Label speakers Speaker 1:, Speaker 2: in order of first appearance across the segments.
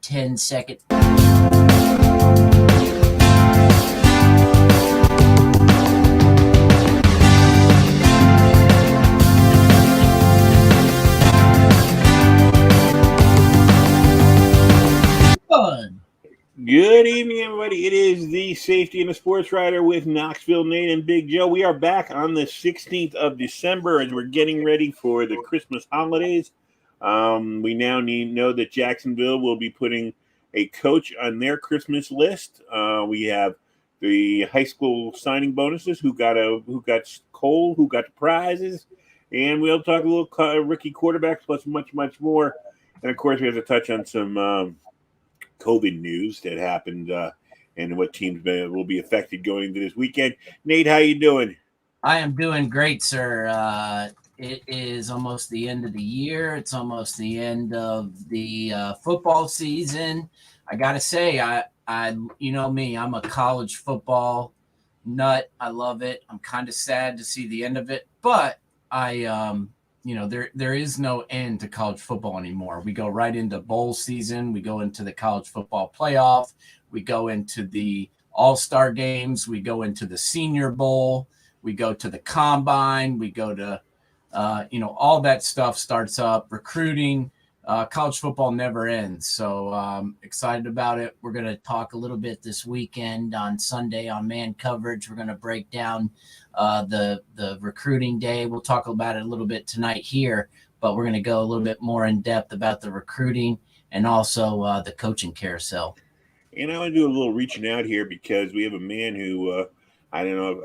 Speaker 1: 10-second.
Speaker 2: Good evening, everybody. It is the Safety and the Sportswriter with Knoxville, Nate, and Big Joe. We are back on the 16th of December as we're getting ready for the Christmas holidays. We now know that Jacksonville will be putting a coach on their Christmas list. We have the high school signing bonuses, who got Cole, who got the prizes, and we'll talk a little rookie quarterbacks plus much, much more. And of course, we have to touch on some COVID news that happened and what teams will be affected going into this weekend. Nate, how you doing?
Speaker 1: I am doing great, sir. It is almost the end of the year. It's almost the end of the football season. I gotta say, I you know me, I'm a college football nut. I love it. I'm kind of sad to see the end of it, but there is no end to college football anymore. We go right into bowl season. We go into the college football playoff. We go into the all-star games. We go into the Senior Bowl. We go to the combine. We go to, all that stuff starts up. Recruiting. College football never ends. So excited about it. We're going to talk a little bit this weekend on Sunday on Man Coverage. We're going to break down the recruiting day. We'll talk about it a little bit tonight here, but we're going to go a little bit more in depth about the recruiting and also the coaching carousel.
Speaker 2: And I want to do a little reaching out here because we have a man who I don't know.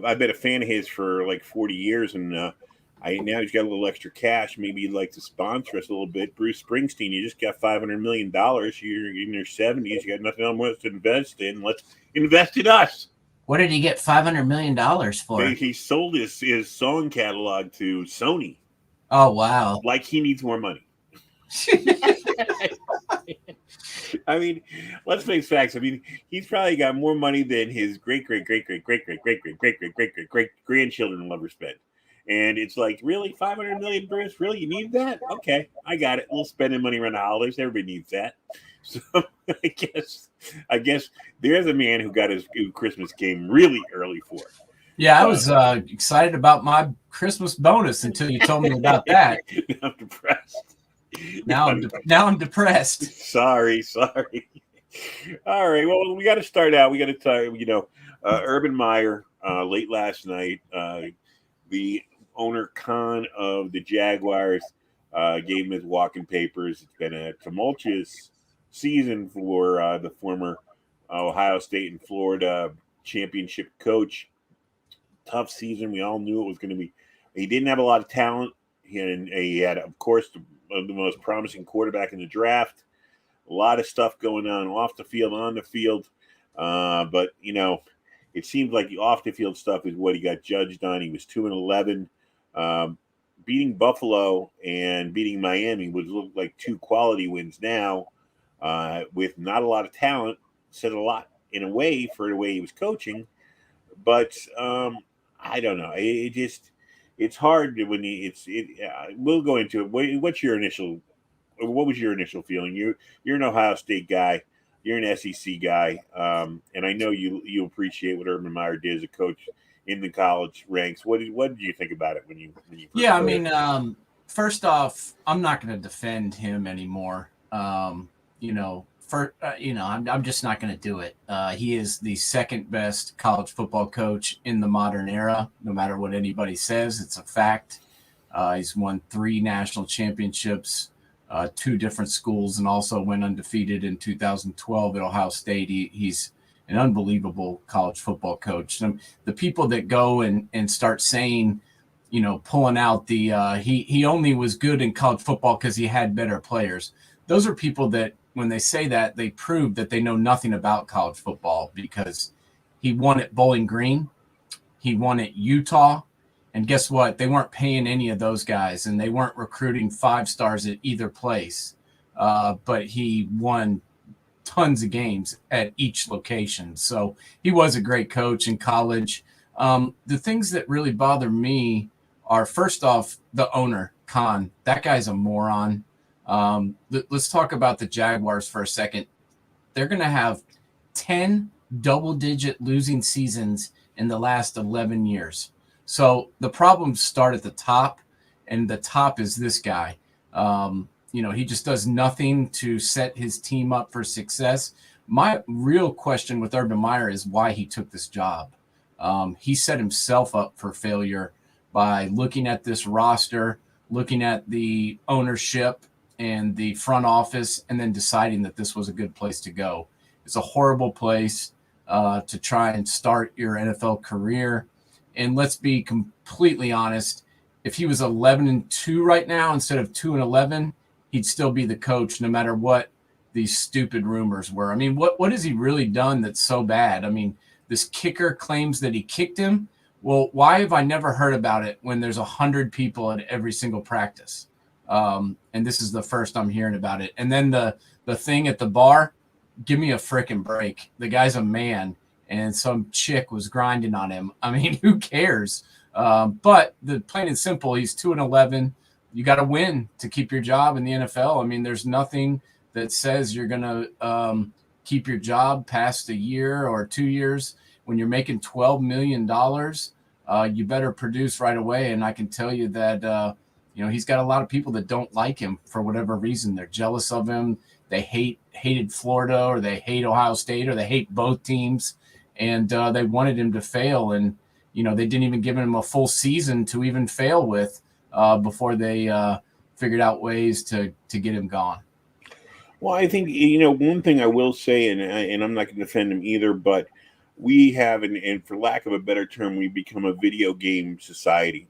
Speaker 2: I've been a fan of his for like 40 years, and now he's got a little extra cash. Maybe he'd like to sponsor us a little bit. Bruce Springsteen, you just got $500 million. You're in your 70s. You got nothing else to invest in. Let's invest in us.
Speaker 1: What did he get $500 million for?
Speaker 2: He sold his song catalog to Sony.
Speaker 1: Oh, wow.
Speaker 2: Like he needs more money. I mean, let's face facts. I mean, he's probably got more money than his great grandchildren will ever spend. And it's like, really, $500 million, Bruce? Really, you need that? Okay, I got it. A little spending money around the holidays. Everybody needs that. So I guess there's a man who got his Christmas game really early for it.
Speaker 1: Yeah, I was excited about my Christmas bonus until you told me about that.
Speaker 2: I'm depressed.
Speaker 1: Now I'm depressed.
Speaker 2: Sorry. All right. Well, we got to start out. We got to talk. Urban Meyer late last night. The owner Khan of the Jaguars gave him his walking papers. It's been a tumultuous season for the former Ohio State and Florida championship coach. Tough season. We all knew it was going to be. He didn't have a lot of talent. He had, of course, the most promising quarterback in the draft. A lot of stuff going on off the field, on the field. But, it seems like the off the field stuff is what he got judged on. He was 2-11. Beating Buffalo and beating Miami would look like two quality wins now with not a lot of talent. Said a lot in a way for the way he was coaching. But I don't know. It's hard when we'll go into it. What was your initial feeling? You're an Ohio State guy. You're an SEC guy, and I know you appreciate what Urban Meyer did as a coach in the college ranks. What did you think about it when you first
Speaker 1: first off, I'm not going to defend him anymore. I'm just not going to do it. He is the second best college football coach in the modern era. No matter what anybody says, it's a fact. He's won 3 national championships. 2 different schools, and also went undefeated in 2012 at Ohio State. He's an unbelievable college football coach. The people that go and start saying, pulling out the he only was good in college football because he had better players. Those are people that, when they say that, they prove that they know nothing about college football, because he won at Bowling Green, he won at Utah. And guess what? They weren't paying any of those guys, and they weren't recruiting 5 stars at either place. But he won tons of games at each location. So he was a great coach in college. The things that really bother me are, first off, the owner, Khan. That guy's a moron. Let's talk about the Jaguars for a second. They're going to have 10 double-digit losing seasons in the last 11 years. So the problems start at the top, and the top is this guy. He just does nothing to set his team up for success. My real question with Urban Meyer is why he took this job. He set himself up for failure by looking at this roster, looking at the ownership and the front office, and then deciding that this was a good place to go. It's a horrible place to try and start your NFL career. And let's be completely honest, if he was 11-2 right now instead of 2-11, he'd still be the coach no matter what these stupid rumors were. I mean, what has he really done that's so bad? I mean, this kicker claims that he kicked him. Well, why have I never heard about it when there's 100 people at every single practice? And this is the first I'm hearing about it. And then the thing at the bar, give me a freaking break. The guy's a man, and some chick was grinding on him. I mean, who cares? But the plain and simple, he's 2-11. You got to win to keep your job in the NFL. I mean, there's nothing that says you're going to keep your job past a year or 2 years. When you're making $12 million, you better produce right away. And I can tell you that, he's got a lot of people that don't like him for whatever reason. They're jealous of him. They hated Florida, or they hate Ohio State, or they hate both teams. And they wanted him to fail. And, they didn't even give him a full season to even fail with before they figured out ways to get him gone.
Speaker 2: Well, I think, one thing I will say, and I'm not going to defend him either, but we have, and for lack of a better term, we've become a video game society.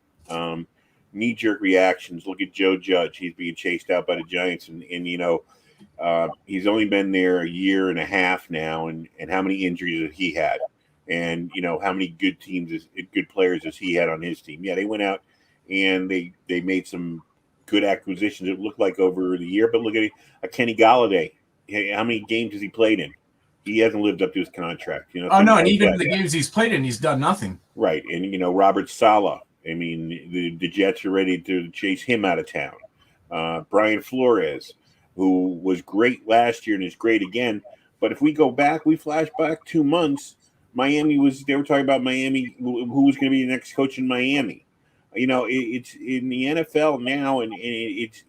Speaker 2: Knee-jerk reactions. Look at Joe Judge. He's being chased out by the Giants, and he's only been there a year and a half now, and how many injuries has he had? And, how many good players has he had on his team? Yeah, they went out and they made some good acquisitions, it looked like, over the year. But look at Kenny Galladay. How many games has he played in? He hasn't lived up to his contract.
Speaker 1: And even in the games he's played in, he's done nothing.
Speaker 2: Right. And, Robert Saleh. I mean, the Jets are ready to chase him out of town. Brian Flores, who was great last year and is great again. But if we flash back 2 months, they were talking about Miami, who was going to be the next coach in Miami. It's in the NFL now, and it's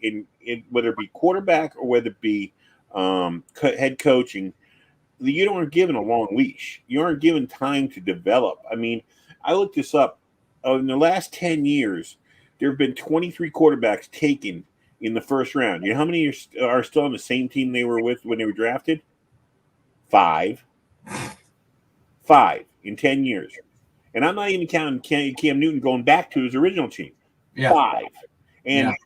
Speaker 2: whether it be quarterback or whether it be head coaching, you aren't given a long leash. You aren't given time to develop. I mean, I looked this up. In the last 10 years, there have been 23 quarterbacks taken in the first round. You know how many are still on the same team they were with when they were drafted? 5. 5 in 10 years. And I'm not even counting Cam Newton going back to his original team. Yeah. 5. And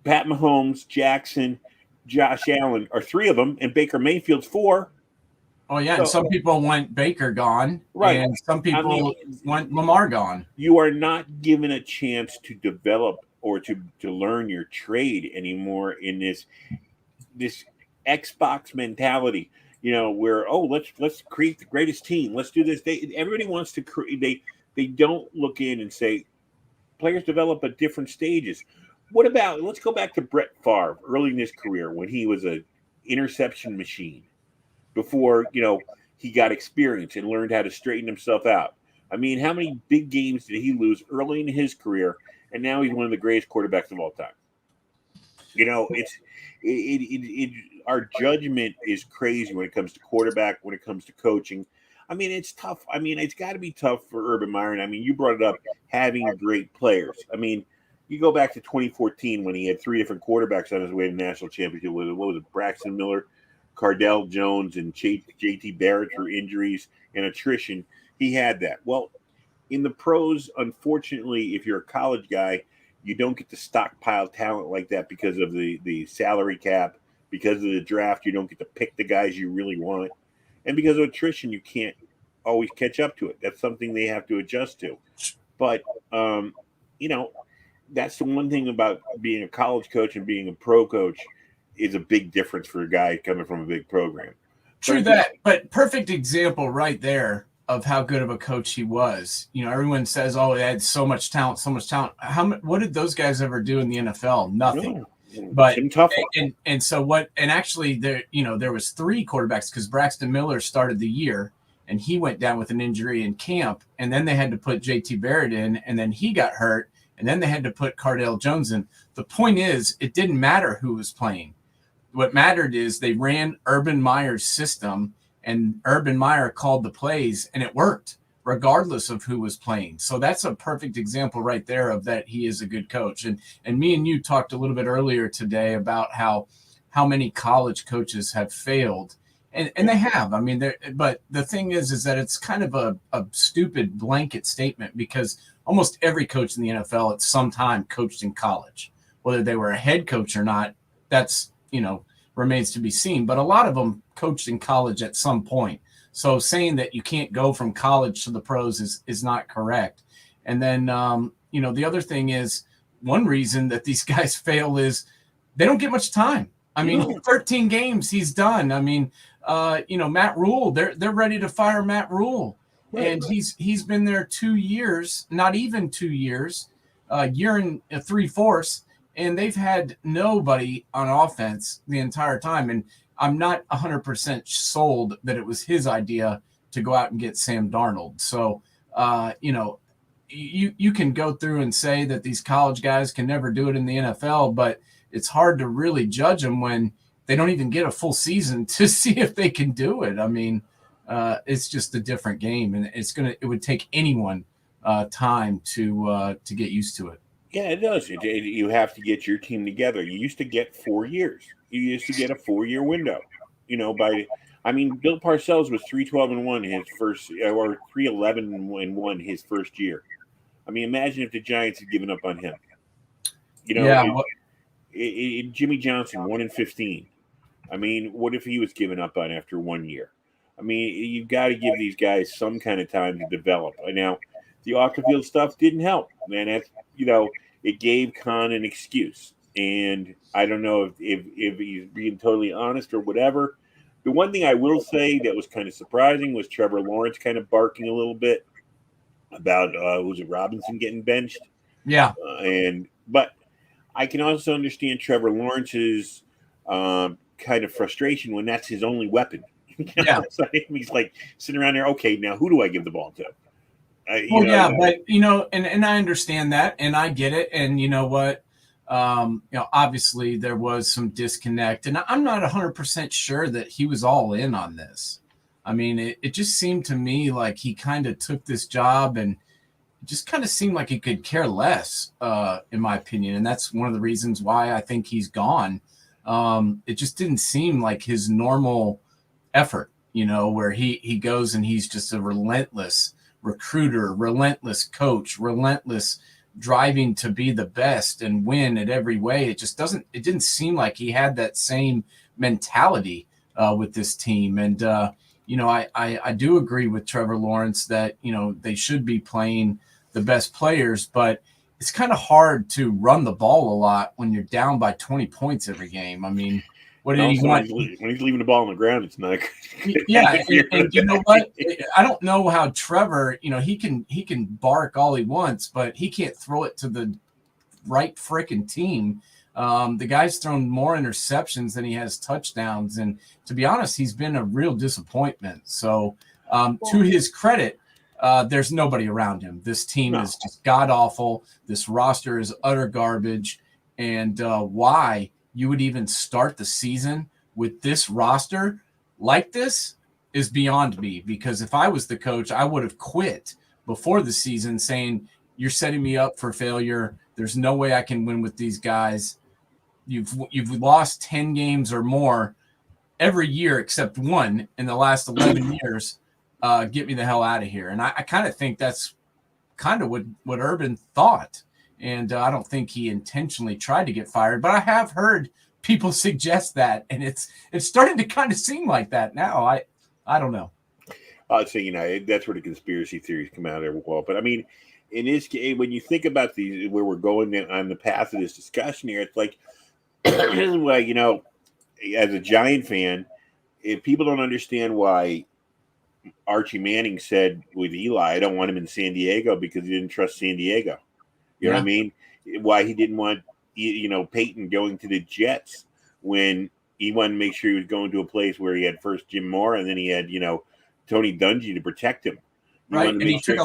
Speaker 2: Pat Mahomes, Jackson, Josh Allen are 3 of them, and Baker Mayfield's 4.
Speaker 1: Oh, yeah, and some people want Baker gone, right? And some people want Lamar gone.
Speaker 2: You are not given a chance to develop or to learn your trade anymore in this Xbox mentality. Where let's create the greatest team. Let's do this. Everybody wants to create. They don't look in and say players develop at different stages. What about, let's go back to Brett Favre early in his career when he was an interception machine. Before, he got experience and learned how to straighten himself out. I mean, how many big games did he lose early in his career? And now he's one of the greatest quarterbacks of all time. Our judgment is crazy when it comes to quarterback, when it comes to coaching. I mean, it's tough. I mean, it's got to be tough for Urban Meyer. I mean, you brought it up, having great players. I mean, you go back to 2014 when he had 3 different quarterbacks on his way to the national championship. What was it? Braxton Miller, Cardell Jones, and JT Barrett through injuries and attrition. He had that. Well, in the pros, unfortunately, if you're a college guy, you don't get to stockpile talent like that because of the salary cap, because of the draft. You don't get to pick the guys you really want. And because of attrition, you can't always catch up to it. That's something they have to adjust to. But, that's the one thing about being a college coach and being a pro coach is a big difference for a guy coming from a big program.
Speaker 1: True that, but perfect example right there of how good of a coach he was. Everyone says, "Oh, they had so much talent, so much talent." What did those guys ever do in the NFL? Nothing. But
Speaker 2: Some tough
Speaker 1: and so what? And actually, there was 3 quarterbacks because Braxton Miller started the year and he went down with an injury in camp, and then they had to put JT Barrett in, and then he got hurt, and then they had to put Cardale Jones in. The point is, it didn't matter who was playing. What mattered is they ran Urban Meyer's system, and Urban Meyer called the plays, and it worked regardless of who was playing. So that's a perfect example right there of that he is a good coach. And me and you talked a little bit earlier today about how many college coaches have failed. And they have. I mean, but the thing is that it's kind of a stupid blanket statement because almost every coach in the NFL at some time coached in college. Whether they were a head coach or not, that's, remains to be seen. But a lot of them coached in college at some point. So saying that you can't go from college to the pros is not correct. And then, the other thing is one reason that these guys fail is they don't get much time. I mean, 13 games, he's done. I mean, Matt Rule, they're ready to fire Matt Rule. Right. And he's been there 2 years, not even 2 years, a year and 3/4, and they've had nobody on offense the entire time. And I'm not 100% sold that it was his idea to go out and get Sam Darnold. So, you can go through and say that these college guys can never do it in the NFL, but it's hard to really judge them when they don't even get a full season to see if they can do it. I mean, it's just a different game, and it would take anyone time to get used to it.
Speaker 2: Yeah, it does. You have to get your team together. You used to get 4 years. You used to get a 4-year window. Bill Parcells was 3-12-1 his first, or 3-11-1 his first year. I mean, imagine if the Giants had given up on him. Jimmy Johnson 1-15. I mean, what if he was given up on after 1 year? I mean, you've got to give these guys some kind of time to develop. Now, the off the field stuff didn't help, man. That's it gave Khan an excuse, and I don't know if he's being totally honest or whatever. The one thing I will say that was kind of surprising was Trevor Lawrence kind of barking a little bit about was it Robinson getting benched?
Speaker 1: Yeah,
Speaker 2: but I can also understand Trevor Lawrence's kind of frustration when that's his only weapon.
Speaker 1: Yeah,
Speaker 2: so he's like sitting around there. Okay, now who do I give the ball to?
Speaker 1: But and I understand that, and I get it, and you know what, obviously there was some disconnect, and I'm not 100% sure that he was all in on this. I mean, it just seemed to me like he kind of took this job, and it just kind of seemed like he could care less, in my opinion, and that's one of the reasons why I think he's gone. It just didn't seem like his normal effort, where he goes and he's just a relentless recruiter, relentless coach, relentless driving to be the best and win at every way. It didn't seem like he had that same mentality with this team. And, I do agree with Trevor Lawrence that, they should be playing the best players, but it's kind of hard to run the ball a lot when you're down by 20 points every game. I mean, what did he want?
Speaker 2: When he's leaving the ball on the ground, it's not.
Speaker 1: Yeah, and you know what? I don't know how Trevor. He can bark all he wants, but he can't throw it to the right frickin' team. The guy's thrown more interceptions than he has touchdowns, and to be honest, he's been a real disappointment. So, to his credit, there's nobody around him. This team is just god awful. This roster is utter garbage, and why you would even start the season with this roster like this is beyond me, because if I was the coach, I would have quit before the season saying, you're setting me up for failure. There's no way I can win with these guys. You've lost 10 games or more every year except one in the last 11 years. Get me the hell out of here. And I kind of think that's kind of what Urban thought. And I don't think he intentionally tried to get fired, but I have heard people suggest that, and it's starting to kind of seem like that now. I don't know.
Speaker 2: So that's where the conspiracy theories come out of. Well, but I mean, in this case, when you think about these, where we're going on the path of this discussion here, it's like this is why as a Giant fan, if people don't understand why Archie Manning said with Eli, I don't want him in San Diego because he didn't trust San Diego. You know what I mean? Why he didn't want Peyton going to the Jets when he wanted to make sure he was going to a place where he had first Jim Moore and then he had, Tony Dungy to protect him.
Speaker 1: Right, and they took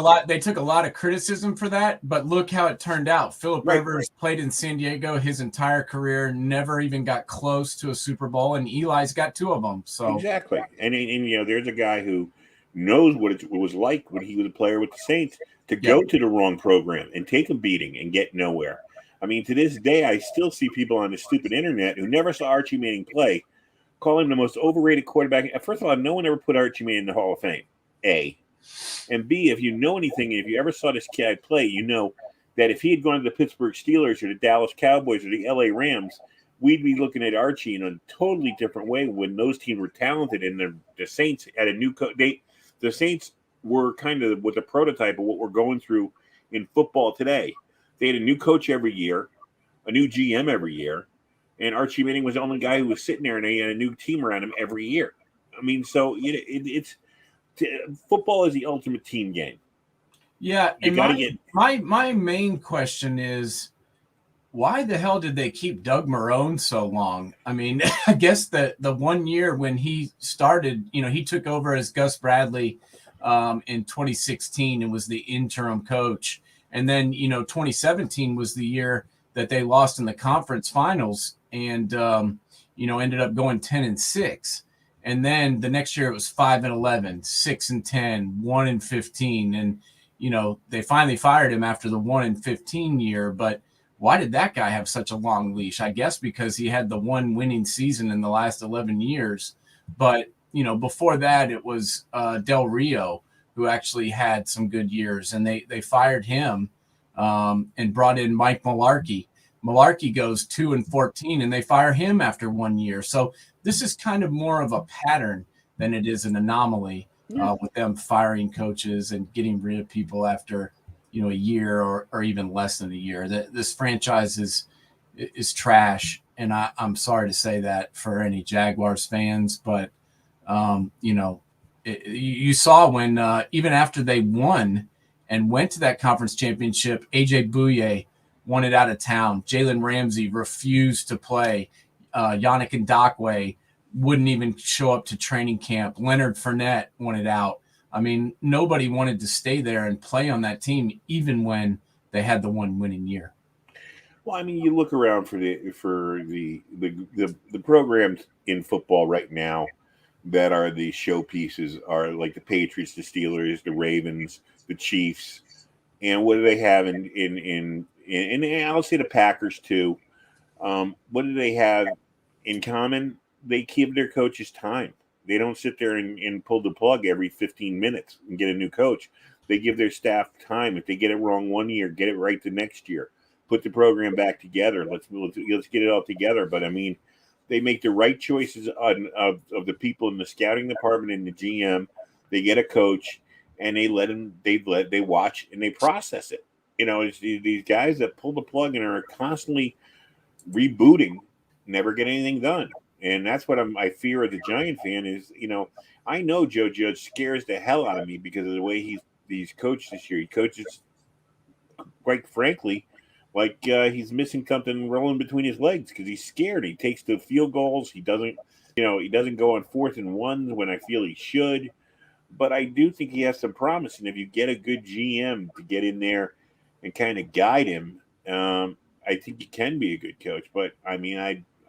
Speaker 1: a lot of criticism for that, but look how it turned out. Phillip Rivers played in San Diego his entire career, never even got close to a Super Bowl, and Eli's got 2 of them. So
Speaker 2: exactly, and there's a guy who knows what it was like when he was a player with the Saints to go to the wrong program and take a beating and get nowhere. I mean, to this day, I still see people on the stupid internet who never saw Archie Manning play call him the most overrated quarterback. First of all, no one ever put Archie Manning in the Hall of Fame. A. And B, if you know anything, if you ever saw this kid play, you know that if he had gone to the Pittsburgh Steelers or the Dallas Cowboys or the LA Rams, we'd be looking at Archie in a totally different way when those teams were talented and the Saints had a new coach. The Saints were kind of with a prototype of what we're going through in football today. They had a new coach every year, a new GM every year, and Archie Manning was the only guy who was sitting there and they had a new team around him every year. I mean, so it's football is the ultimate team game.
Speaker 1: Yeah, and my main question is, why the hell did they keep Doug Marone so long? I mean, I guess the 1 year when he started, he took over as Gus Bradley in 2016 and was the interim coach. And then, 2017 was the year that they lost in the conference finals and, ended up going 10-6. And then the next year it was 5-11, 6-10, 1-15. And, they finally fired him after the 1-15 year. But why did that guy have such a long leash? I guess because he had the one winning season in the last 11 years. But, before that, it was Del Rio who actually had some good years. And they fired him and brought in Mike Mularkey. Mularkey goes 2-14 and they fire him after 1 year. So this is kind of more of a pattern than it is an anomaly with them firing coaches and getting rid of people after, a year or even less than a year. This franchise is trash. And I'm sorry to say that for any Jaguars fans, but, you saw when even after they won and went to that conference championship, A.J. Bouye wanted out of town. Jalen Ramsey refused to play. Yannick Ngakoue wouldn't even show up to training camp. Leonard Fournette wanted out. I mean, nobody wanted to stay there and play on that team, even when they had the one winning year.
Speaker 2: Well, I mean, you look around for the programs in football right now that are the showpieces are like the Patriots, the Steelers, the Ravens, the Chiefs, and what do they have in I'll say the Packers too. What do they have in common? They give their coaches time. They don't sit there and pull the plug every 15 minutes and get a new coach. They give their staff time. If they get it wrong 1 year, get it right the next year. Put the program back together. Let's get it all together. But I mean, they make the right choices of the people in the scouting department and the GM. They get a coach and they watch and they process it. It's these guys that pull the plug and are constantly rebooting, never get anything done. And that's what I fear as a Giant fan is, I know Joe Judge scares the hell out of me because of the way he's coached this year. He coaches, quite frankly, like he's missing something rolling between his legs because he's scared. He takes the field goals. He doesn't go on 4th and 1 when I feel he should. But I do think he has some promise. And if you get a good GM to get in there and kind of guide him, I think he can be a good coach. But I mean,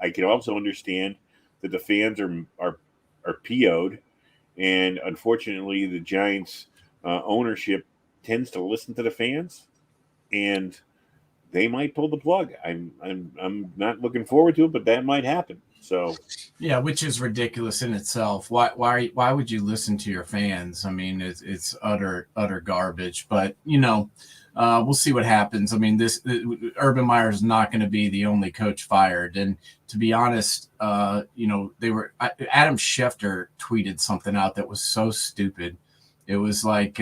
Speaker 2: I can also understand that the fans are PO'd, and unfortunately, the Giants' ownership tends to listen to the fans, and they might pull the plug. I'm not looking forward to it, but that might happen. So,
Speaker 1: yeah, which is ridiculous in itself. Why would you listen to your fans? I mean, it's utter garbage. But we'll see what happens. I mean, Urban Meyer is not going to be the only coach fired. And to be honest, Adam Schefter tweeted something out that was so stupid. It was like,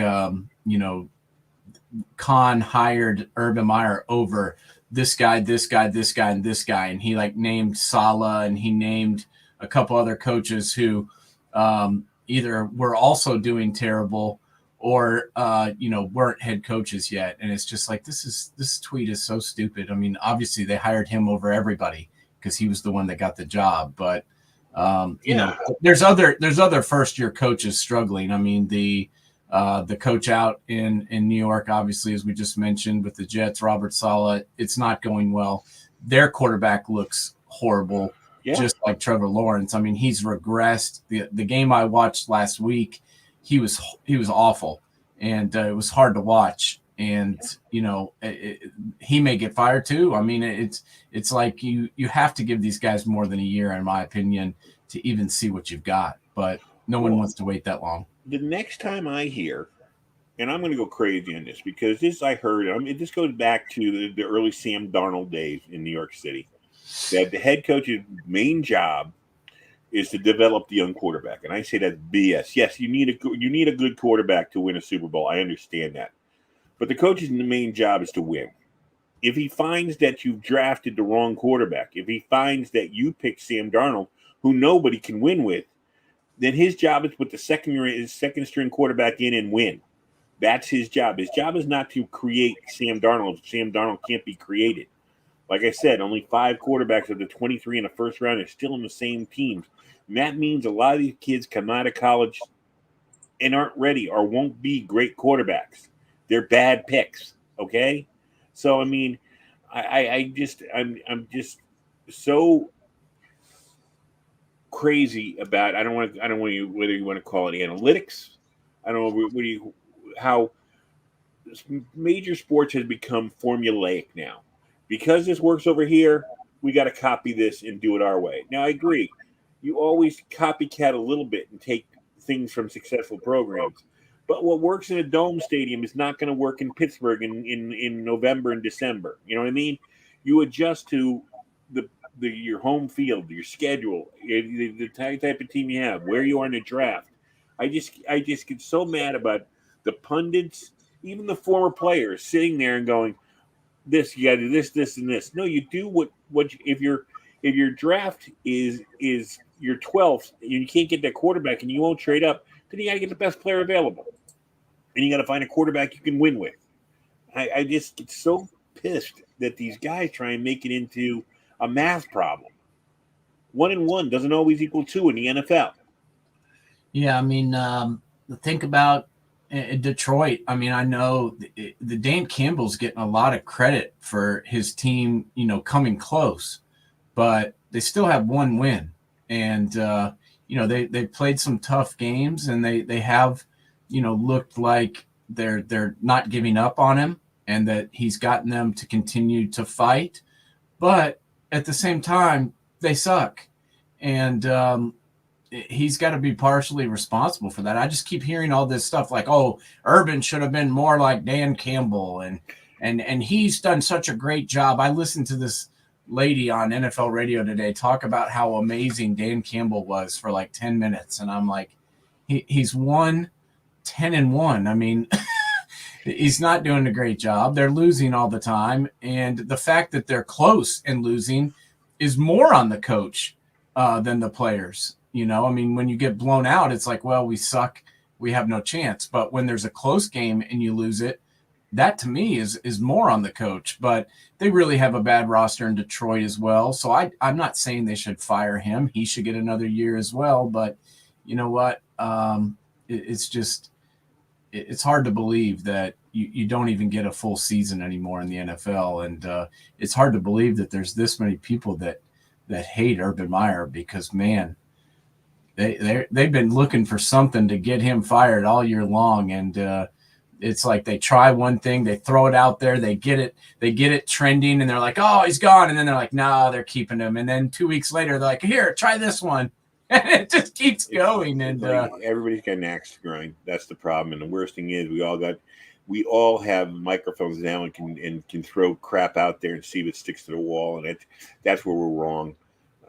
Speaker 1: Khan hired Urban Meyer over this guy, this guy, this guy, and this guy. And he named Saleh and he named a couple other coaches who either were also doing terrible or weren't head coaches yet. And it's just like, this tweet is so stupid. I mean, obviously they hired him over everybody because he was the one that got the job. But there's other first year coaches struggling. I mean, the coach out in New York, obviously, as we just mentioned, with the Jets, Robert Saleh, it's not going well. Their quarterback looks horrible, just like Trevor Lawrence. I mean, he's regressed. The game I watched last week, he was awful, and it was hard to watch. And he may get fired too. I mean, it's like you have to give these guys more than a year, in my opinion, to even see what you've got. But no one wants to wait that long.
Speaker 2: The next time I hear, and I'm going to go crazy on this because this I heard, this goes back to the early Sam Darnold days in New York City, that the head coach's main job is to develop the young quarterback. And I say that's BS. Yes, you need a good quarterback to win a Super Bowl. I understand that. But the coach's main job is to win. If he finds that you've drafted the wrong quarterback, if he finds that you picked Sam Darnold, who nobody can win with, then his job is to put the second string quarterback in and win. That's his job. His job is not to create Sam Darnold. Sam Darnold can't be created. Like I said, only 5 quarterbacks of the 23 in the first round are still in the same teams. And that means a lot of these kids come out of college and aren't ready or won't be great quarterbacks. They're bad picks. Okay? So I mean, I'm just so crazy about whether you want to call it analytics. I don't know how major sports has become formulaic now. Because this works over here, we got to copy this and do it our way. Now I agree. You always copycat a little bit and take things from successful programs. But what works in a dome stadium is not going to work in Pittsburgh in November and December. You know what I mean? You adjust to your home field, your schedule, the type of team you have, where you are in the draft. I just get so mad about the pundits, even the former players, sitting there and going, "This, you got to do this, this, and this." No, you do what if your draft is your 12th, and you can't get that quarterback, and you won't trade up, then you got to get the best player available, and you got to find a quarterback you can win with. I just get so pissed that these guys try and make it into a math problem. 1 and 1 doesn't always equal 2 in the NFL.
Speaker 1: Yeah, I mean, think about Detroit. I mean, I know the Dan Campbell's getting a lot of credit for his team, coming close, but they still have 1 win, and they played some tough games, and they have looked like they're not giving up on him, and that he's gotten them to continue to fight, but at the same time they suck, and he's got to be partially responsible for that. I just keep hearing all this stuff like, oh, Urban should have been more like Dan Campbell, and he's done such a great job. I listened to this lady on NFL radio today talk about how amazing Dan Campbell was for like 10 minutes, and I'm like, he's won 10-1. I mean, he's not doing a great job. They're losing all the time, and the fact that they're close and losing is more on the coach than the players. I mean, when you get blown out, it's like, well, we suck, we have no chance. But when there's a close game and you lose it, that to me is more on the coach. But they really have a bad roster in Detroit as well. So I'm not saying they should fire him. He should get another year as well. But you know what? It's hard to believe that you don't even get a full season anymore in the NFL. And it's hard to believe that there's this many people that hate Urban Meyer, because, man, they've been looking for something to get him fired all year long. And it's like they try one thing, they throw it out there, they get it trending, and they're like, oh, he's gone. And then they're like, no, they're keeping him. And then 2 weeks later, they're like, here, try this one. And it just keeps going. And
Speaker 2: like everybody's got an axe to grind. That's the problem. And the worst thing is we all have microphones now and can throw crap out there and see if it sticks to the wall. And that's where we're wrong.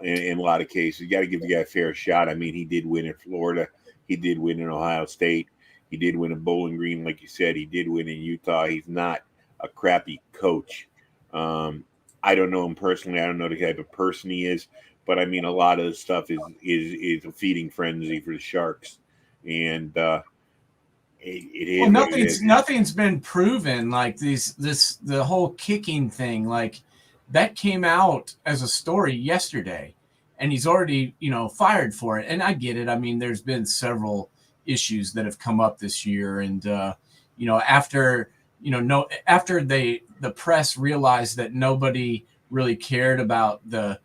Speaker 2: In a lot of cases, you got to give the guy a fair shot. I mean, he did win in Florida. He did win in Ohio State. He did win in Bowling Green, like you said. He did win in Utah. He's not a crappy coach. I don't know him personally. I don't know the type of person he is. But, I mean, a lot of the stuff is a feeding frenzy for the Sharks. And It is.
Speaker 1: Well,
Speaker 2: what it is.
Speaker 1: nothing's been proven. Like the whole kicking thing, like that came out as a story yesterday, and he's already fired for it. And I get it. I mean, there's been several issues that have come up this year, and after after the press realized that nobody really cared about the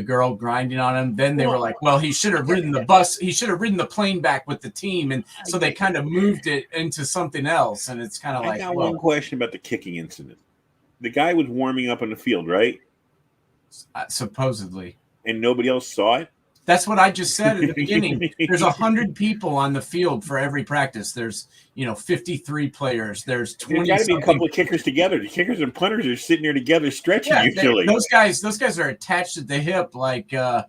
Speaker 1: girl grinding on him, then they were like, well, he should have ridden the bus. He should have ridden the plane back with the team. And so they kind of moved it into something else. And it's kind of like,
Speaker 2: I got one question about the kicking incident. The guy was warming up on the field, right?
Speaker 1: Supposedly.
Speaker 2: And nobody else saw it?
Speaker 1: That's what I just said at the beginning. There's 100 people on the field for every practice. There's 53 players. There's 20.
Speaker 2: There's got to be a couple of kickers together. The kickers and punters are sitting there together, stretching usually.
Speaker 1: Those guys are attached at the hip like the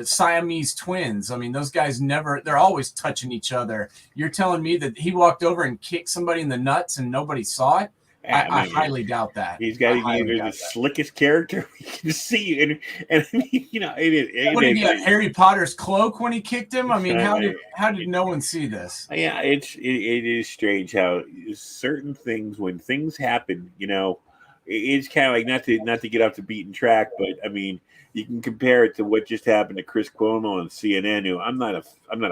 Speaker 1: Siamese twins. I mean, those guys they're always touching each other. You're telling me that he walked over and kicked somebody in the nuts and nobody saw it? I highly doubt that.
Speaker 2: He's got to be the slickest character we can see, and it is.
Speaker 1: What did he have Harry Potter's cloak when he kicked him? I mean, how did no one see this?
Speaker 2: Yeah, it is strange how certain things, when things happen, it's kind of like not to get off the beaten track, but I mean, you can compare it to what just happened to Chris Cuomo on CNN. Who I'm not a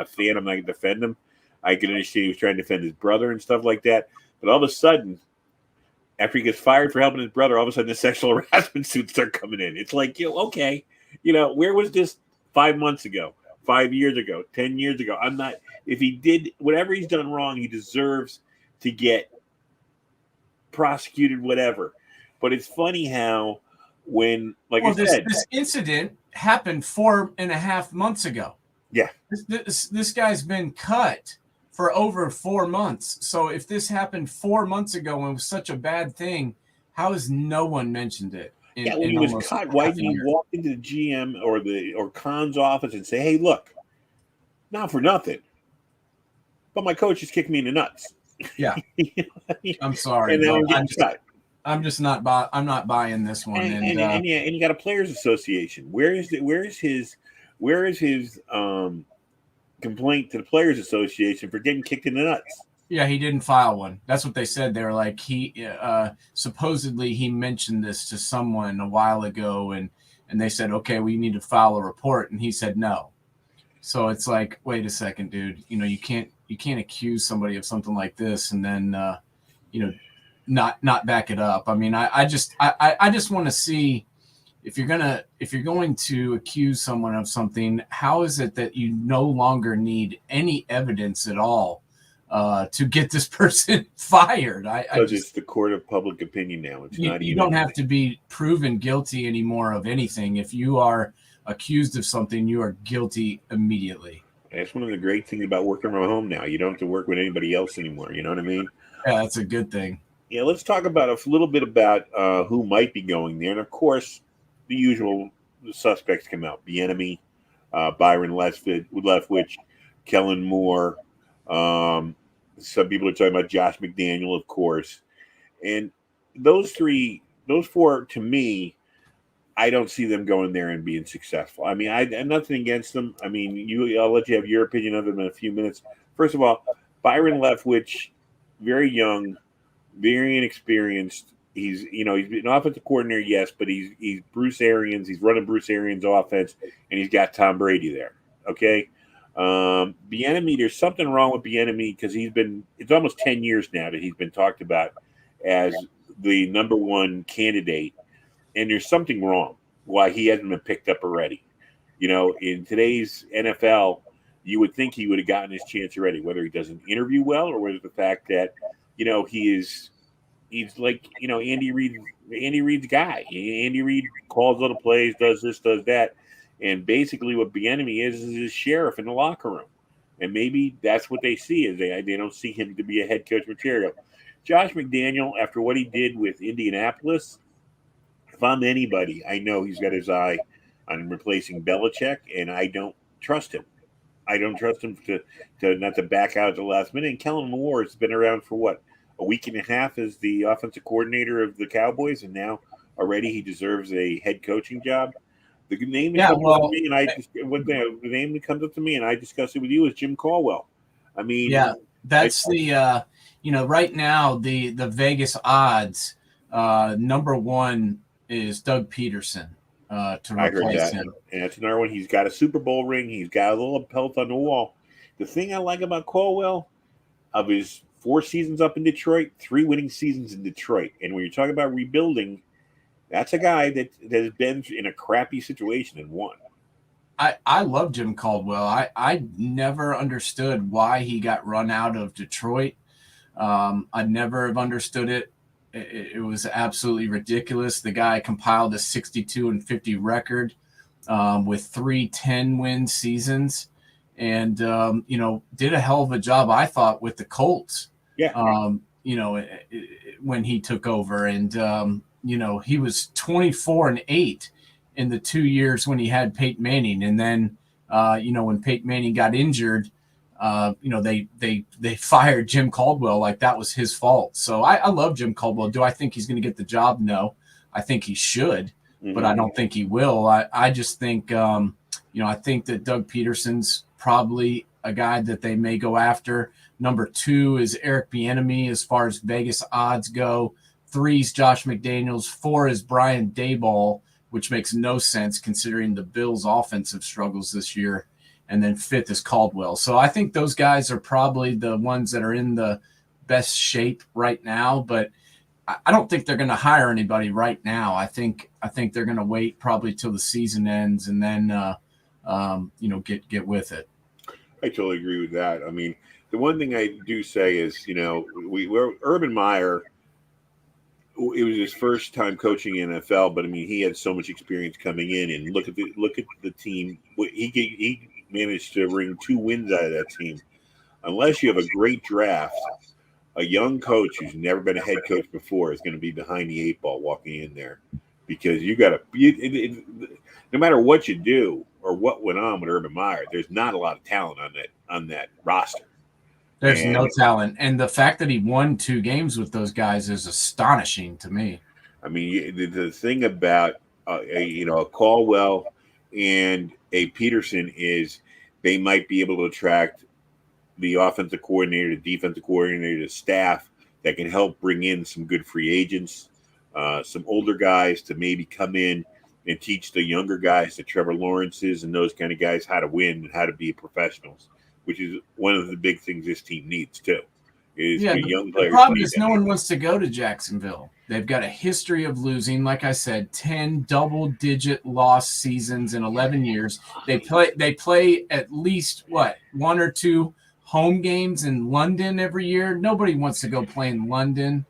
Speaker 2: fan. I'm not going to defend him. I can understand he was trying to defend his brother and stuff like that, but all of a sudden, after he gets fired for helping his brother, all of a sudden the sexual harassment suits start coming in. It's like, okay, where was this 5 months ago, 5 years ago, 10 years ago? If he did whatever he's done wrong, he deserves to get prosecuted, whatever. But it's funny how this
Speaker 1: incident happened 4.5 months ago.
Speaker 2: Yeah.
Speaker 1: This guy's been cut for over 4 months. So if this happened 4 months ago and it was such a bad thing, how has no one mentioned it?
Speaker 2: When he was cut, why didn't he walk into the GM or Khan's office and say, "Hey, look, not for nothing, but my coach just kicked me in the nuts."
Speaker 1: Yeah, I'm sorry. I'm just not buying this one.
Speaker 2: And you got a players' association. Where is his complaint to the Players Association for getting kicked in the nuts?
Speaker 1: Yeah, he didn't file one. That's what they said. They were like, supposedly he mentioned this to someone a while ago, and they said, okay, we need to file a report, and he said no. So it's like, wait a second, dude. You can't accuse somebody of something like this and then not back it up. I mean, I just want to see. If you're going to accuse someone of something, how is it that you no longer need any evidence at all to get this person fired?
Speaker 2: Because it's the court of public opinion now. It's not even.
Speaker 1: You don't have to be proven guilty anymore of anything. If you are accused of something, you are guilty immediately.
Speaker 2: That's one of the great things about working from home now. You don't have to work with anybody else anymore. You know what I mean?
Speaker 1: Yeah, that's a good thing.
Speaker 2: Yeah, let's talk about a little bit about who might be going there, and of course, the usual suspects come out: Bieniemy, Byron Leftwich, Kellen Moore. Some people are talking about Josh McDaniel, of course. And those four, to me, I don't see them going there and being successful. I mean, I'm nothing against them. I mean, I'll let you have your opinion of them in a few minutes. First of all, Byron Leftwich, very young, very inexperienced. He's been an offensive coordinator, yes, but he's Bruce Arians. He's running Bruce Arians' offense, and he's got Tom Brady there. Okay, Bieniemy. There's something wrong with Bieniemy because it's almost 10 years now that he's been talked about as the number one candidate, and there's something wrong why he hasn't been picked up already. In today's NFL, you would think he would have gotten his chance already, whether he doesn't interview well or whether the fact that he's like, Andy Reid's guy. Andy Reid calls all the plays, does this, does that. And basically what Bieniemy is his sheriff in the locker room. And maybe that's what they see is they don't see him to be a head coach material. Josh McDaniel, after what he did with Indianapolis, if I'm anybody, I know he's got his eye on replacing Belichick, and I don't trust him. I don't trust him to not to back out at the last minute. And Kellen Moore has been around for what? A week and a half as the offensive coordinator of the Cowboys, and now already he deserves a head coaching job. The name that comes up to me, and the name that comes up to me, and I discuss it with you, is Jim Caldwell. I mean,
Speaker 1: That's the right now the Vegas odds. Number one is Doug Peterson to
Speaker 2: I heard
Speaker 1: replace
Speaker 2: that,
Speaker 1: him.
Speaker 2: and that's another one. He's got a Super Bowl ring. He's got a little pelt on the wall. The thing I like about Caldwell, of his 4 seasons up in Detroit, 3 winning seasons in Detroit, and when you're talking about rebuilding, that's a guy that has been in a crappy situation and won.
Speaker 1: I love Jim Caldwell. I never understood why he got run out of Detroit. I never have understood it. It was absolutely ridiculous. The guy compiled a 62-50 record with 3 10-win seasons, and did a hell of a job, I thought, with the Colts.
Speaker 2: Yeah.
Speaker 1: When he took over, and he was 24-8 in the 2 years when he had Peyton Manning, and then when Peyton Manning got injured, they fired Jim Caldwell like that was his fault. So I love Jim Caldwell. Do I think he's going to get the job? No, I think he should, but I don't think he will. I just think I think that Doug Peterson's probably a guy that they may go after. Number 2 is Eric Bieniemy as far as Vegas odds go. 3 is Josh McDaniels. 4 is Brian Daboll, which makes no sense considering the Bills' offensive struggles this year. And then 5th is Caldwell. So I think those guys are probably the ones that are in the best shape right now. But I don't think they're going to hire anybody right now. I think they're going to wait probably till the season ends and then get with it.
Speaker 2: I totally agree with that. I mean, the one thing I do say is, we're Urban Meyer. It was his first time coaching NFL, but I mean, he had so much experience coming in. And look at the team. He managed to wring 2 wins out of that team. Unless you have a great draft, a young coach who's never been a head coach before is going to be behind the 8 ball walking in there, because you got to. No matter what you do or what went on with Urban Meyer, there's not a lot of talent on that roster.
Speaker 1: There's no talent, and the fact that he won 2 games with those guys is astonishing to me.
Speaker 2: I mean, the thing about a Caldwell and a Peterson is they might be able to attract the offensive coordinator, the defensive coordinator, the staff that can help bring in some good free agents, some older guys to maybe come in and teach the younger guys, the Trevor Lawrences and those kind of guys, how to win and how to be professionals, which is one of the big things this team needs too. Young players.
Speaker 1: The problem is no one wants to go to Jacksonville. They've got a history of losing. Like I said, 10 double-digit loss seasons in 11 years. They play at least 1 or 2 home games in London every year. Nobody wants to go play in London.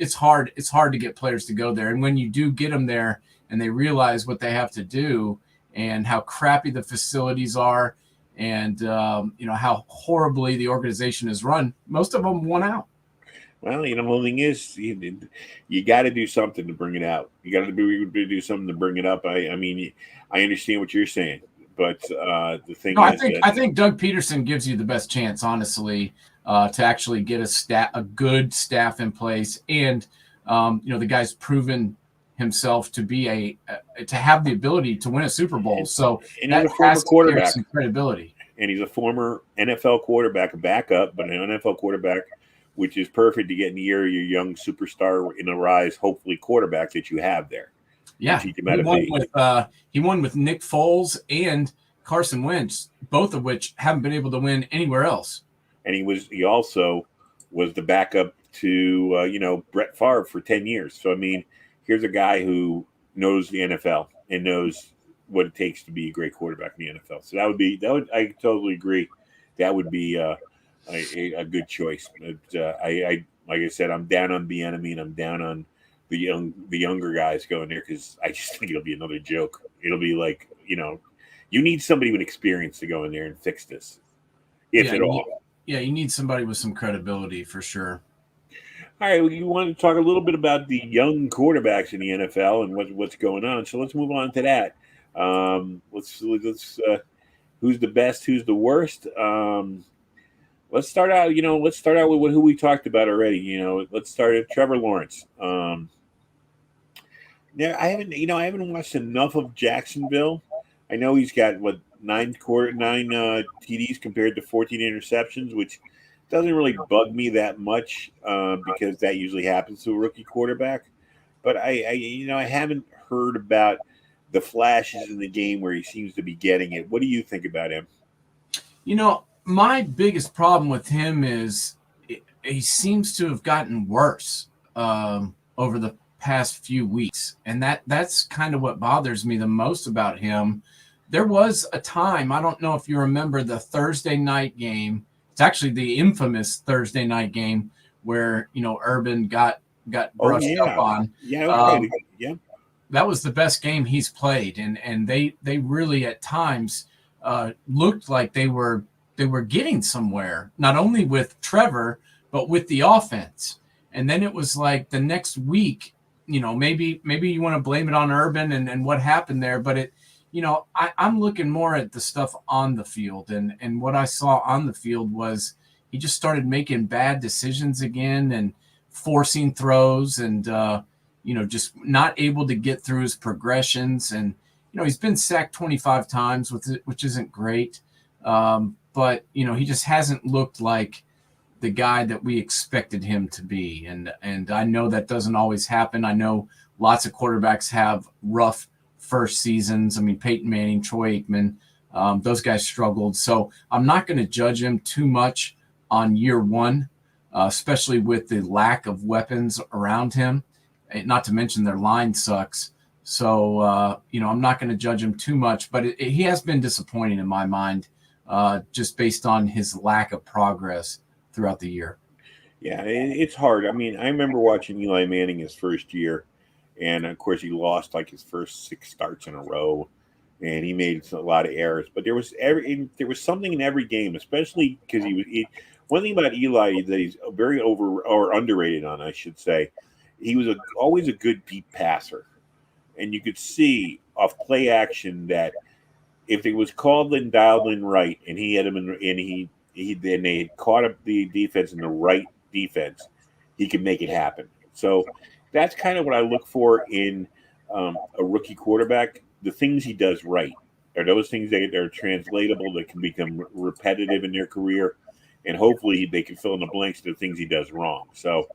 Speaker 1: It's hard. It's hard to get players to go there. And when you do get them there, and they realize what they have to do and how crappy the facilities are, and how horribly the organization is run, most of them won out.
Speaker 2: Well, the thing is, you got to do something to bring it out. You got to do something to bring it up. I mean, I understand what you're saying, but the thing is,
Speaker 1: I think Doug Peterson gives you the best chance, honestly, to actually get a good staff in place, and the guy's proven himself to be to have the ability to win a Super Bowl. So
Speaker 2: and he's a former quarterback,
Speaker 1: some credibility.
Speaker 2: And he's a former NFL quarterback, a backup, but an NFL quarterback, which is perfect to get near your young superstar in a rise, hopefully quarterback that you have there.
Speaker 1: Yeah, he won with Nick Foles and Carson Wentz, both of which haven't been able to win anywhere else.
Speaker 2: And he also was the backup to Brett Favre for 10 years. So I mean, here's a guy who knows the NFL and knows what it takes to be a great quarterback in the NFL. So I totally agree. That would be a good choice. But like I said, I'm down on Bieniemy and I'm down on the younger guys going there, because I just think it'll be another joke. It'll be like, you need somebody with experience to go in there and fix this, if at all.
Speaker 1: You need somebody with some credibility for sure.
Speaker 2: All right, well, you want to talk a little bit about the young quarterbacks in the NFL and what's going on. So let's move on to that. Let's who's the best, who's the worst. Let's start out. Let's start out with who we talked about already. Let's start at Trevor Lawrence. I haven't watched enough of Jacksonville. I know he's got 9 TDs compared to 14 interceptions, which doesn't really bug me that much because that usually happens to a rookie quarterback. But I haven't heard about the flashes in the game where he seems to be getting it. What do you think about him?
Speaker 1: My biggest problem with him is he seems to have gotten worse over the past few weeks, and that's kind of what bothers me the most about him. There was a time, I don't know if you remember the Thursday night game. It's actually the infamous Thursday night game where Urban got brushed up on.
Speaker 2: Yeah, okay. Yeah.
Speaker 1: That was the best game he's played, and they really at times looked like they were getting somewhere, not only with Trevor but with the offense. And then it was like the next week, maybe you want to blame it on Urban and what happened there, but I'm looking more at the stuff on the field, and what I saw on the field was he just started making bad decisions again and forcing throws and just not able to get through his progressions. And he's been sacked 25 times which isn't great, but he just hasn't looked like the guy that we expected him to be. And I know that doesn't always happen. I know lots of quarterbacks have rough first seasons. I mean, Peyton Manning, Troy Aikman, those guys struggled. So I'm not going to judge him too much on year one, especially with the lack of weapons around him, not to mention their line sucks. So, I'm not going to judge him too much, but he has been disappointing in my mind, just based on his lack of progress throughout the year.
Speaker 2: Yeah, it's hard. I mean, I remember watching Eli Manning his first year, and of course he lost like his first 6 starts in a row, and he made a lot of errors. But there was something in every game, especially because one thing about Eli that he's very over or underrated on, I should say, he was always a good deep passer, and you could see off play action that if it was called and dialed in right, and he had him in, and then they had caught up the defense in the right defense, he could make it happen. So that's kind of what I look for in a rookie quarterback. The things he does right are those things that are translatable, that can become repetitive in their career, and hopefully they can fill in the blanks to the things he does wrong. So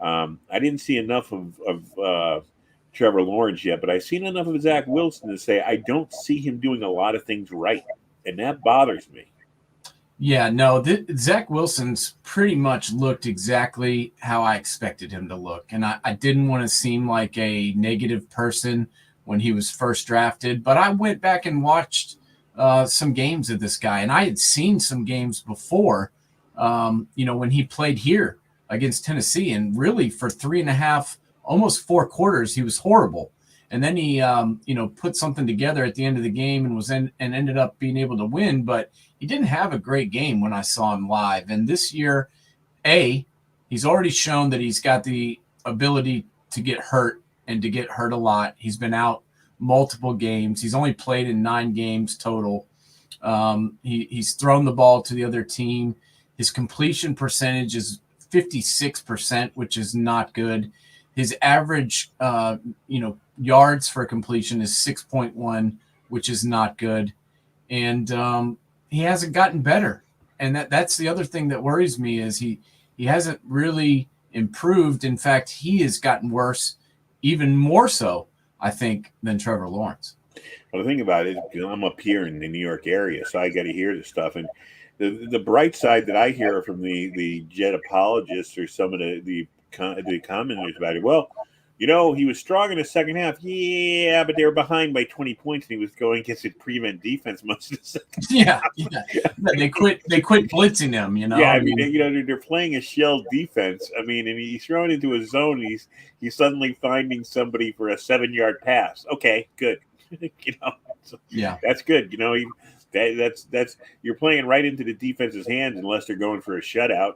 Speaker 2: I didn't see enough of Trevor Lawrence yet, but I've seen enough of Zach Wilson to say I don't see him doing a lot of things right, and that bothers me.
Speaker 1: Yeah, no, Zach Wilson's pretty much looked exactly how I expected him to look. And I didn't want to seem like a negative person when he was first drafted, but I went back and watched some games of this guy. And I had seen some games before, when he played here against Tennessee. And really for 3.5, almost 4 quarters, he was horrible. And then he, put something together at the end of the game and ended up being able to win. But he didn't have a great game when I saw him live. And this year, he's already shown that he's got the ability to get hurt and to get hurt a lot. He's been out multiple games. He's only played in 9 games total. He's thrown the ball to the other team. His completion percentage is 56%, which is not good. His average, yards for completion is 6.1, which is not good. And he hasn't gotten better. And that's the other thing that worries me is he hasn't really improved. In fact, he has gotten worse, even more so, I think, than Trevor Lawrence.
Speaker 2: Well, the thing about it is I'm up here in the New York area, so I got to hear this stuff. And the bright side that I hear from the Jet apologists or some of the commenters about it, well, he was strong in the second half. Yeah, but they were behind by 20 points, and he was going against the prevent defense most of the second
Speaker 1: half. Yeah. They quit blitzing him,
Speaker 2: Yeah, I mean, they're playing a shell defense. I mean, and he's thrown into a zone. He's suddenly finding somebody for a 7-yard pass. Okay, good.
Speaker 1: Yeah,
Speaker 2: that's good. That's you're playing right into the defense's hands unless they're going for a shutout.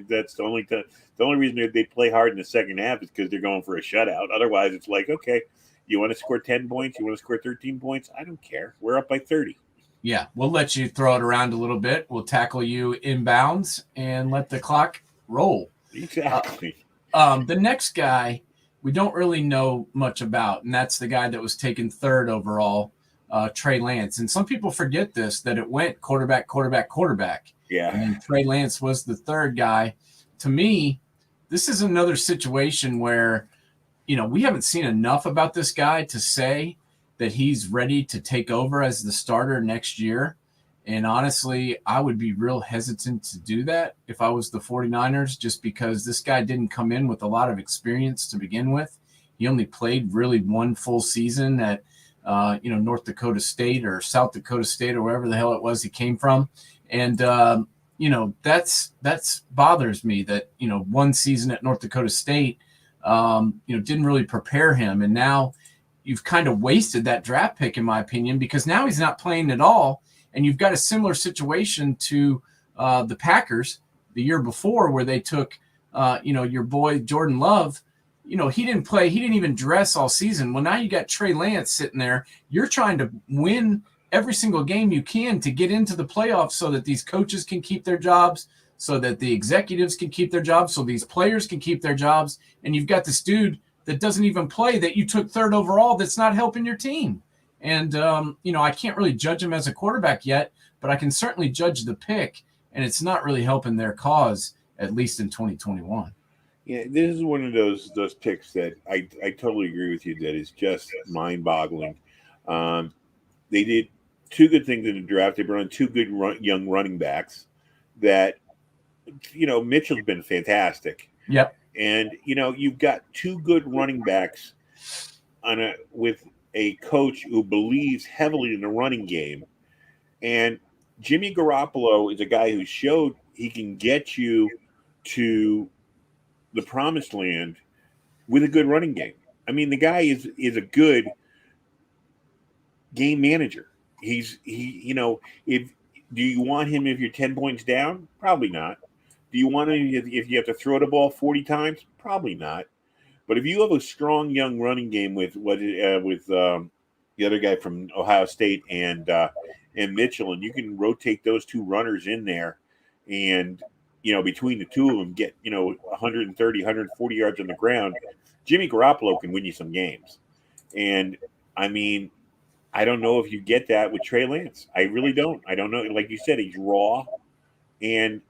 Speaker 2: That's the only reason they play hard in the second half is because they're going for a shutout. Otherwise, it's like, okay, you want to score 10 points, you want to score 13 points. I don't care. We're up by 30.
Speaker 1: Yeah, we'll let you throw it around a little bit. We'll tackle you inbounds and let the clock roll.
Speaker 2: Exactly.
Speaker 1: The next guy we don't really know much about, and that's the guy that was taken 3rd overall, Trey Lance. And some people forget this, that it went quarterback, quarterback, quarterback.
Speaker 2: Yeah.
Speaker 1: And then Trey Lance was the third guy. To me, this is another situation where, we haven't seen enough about this guy to say that he's ready to take over as the starter next year. And honestly, I would be real hesitant to do that if I was the 49ers, just because this guy didn't come in with a lot of experience to begin with. He only played really one full season at, North Dakota State or South Dakota State or wherever the hell it was he came from. And, that's bothers me that, one season at North Dakota State, didn't really prepare him. And now you've kind of wasted that draft pick, in my opinion, because now he's not playing at all. And you've got a similar situation to the Packers the year before, where they took, your boy Jordan Love. He didn't play. He didn't even dress all season. Well, now you got Trey Lance sitting there. You're trying to win every single game you can to get into the playoffs so that these coaches can keep their jobs, so that the executives can keep their jobs, so these players can keep their jobs. And you've got this dude that doesn't even play, that you took third overall, that's not helping your team. And, I can't really judge him as a quarterback yet, but I can certainly judge the pick, and it's not really helping their cause, at least in 2021.
Speaker 2: Yeah, this is one of those picks that I totally agree with you, that is just mind-boggling. They did two good things in the draft. They brought in two good young running backs that, Mitchell's been fantastic.
Speaker 1: Yep.
Speaker 2: And, you've got two good running backs with a coach who believes heavily in the running game. And Jimmy Garoppolo is a guy who showed he can get you to the promised land with a good running game. I mean, the guy is a good game manager. If do you want him if you're 10 points down? Probably not. Do you want him if you have to throw the ball 40 times? Probably not. But if you have a strong young running game with the other guy from Ohio State and Mitchell, and you can rotate those two runners in there, and between the two of them get 130, 140 yards on the ground, Jimmy Garoppolo can win you some games. And I mean, I don't know if you get that with Trey Lance. I really don't. I don't know. Like you said, he's raw, and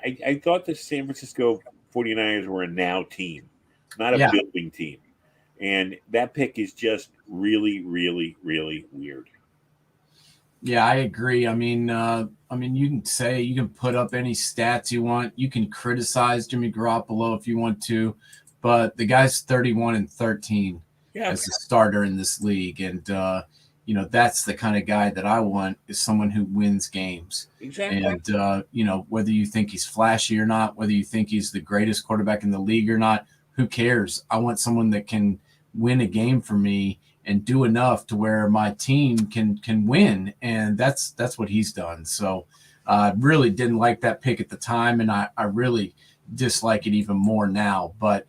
Speaker 2: I thought the San Francisco 49ers were a now team, not a building team. And that pick is just really, really, really weird.
Speaker 1: Yeah, I agree. I mean, you can put up any stats you want. You can criticize Jimmy Garoppolo if you want to, but the guy's 31-13 as a starter in this league. And, that's the kind of guy that I want, is someone who wins games.
Speaker 2: Exactly.
Speaker 1: And, whether you think he's flashy or not, whether you think he's the greatest quarterback in the league or not, who cares? I want someone that can win a game for me and do enough to where my team can win. And that's what he's done. So I really didn't like that pick at the time, and I really dislike it even more now. But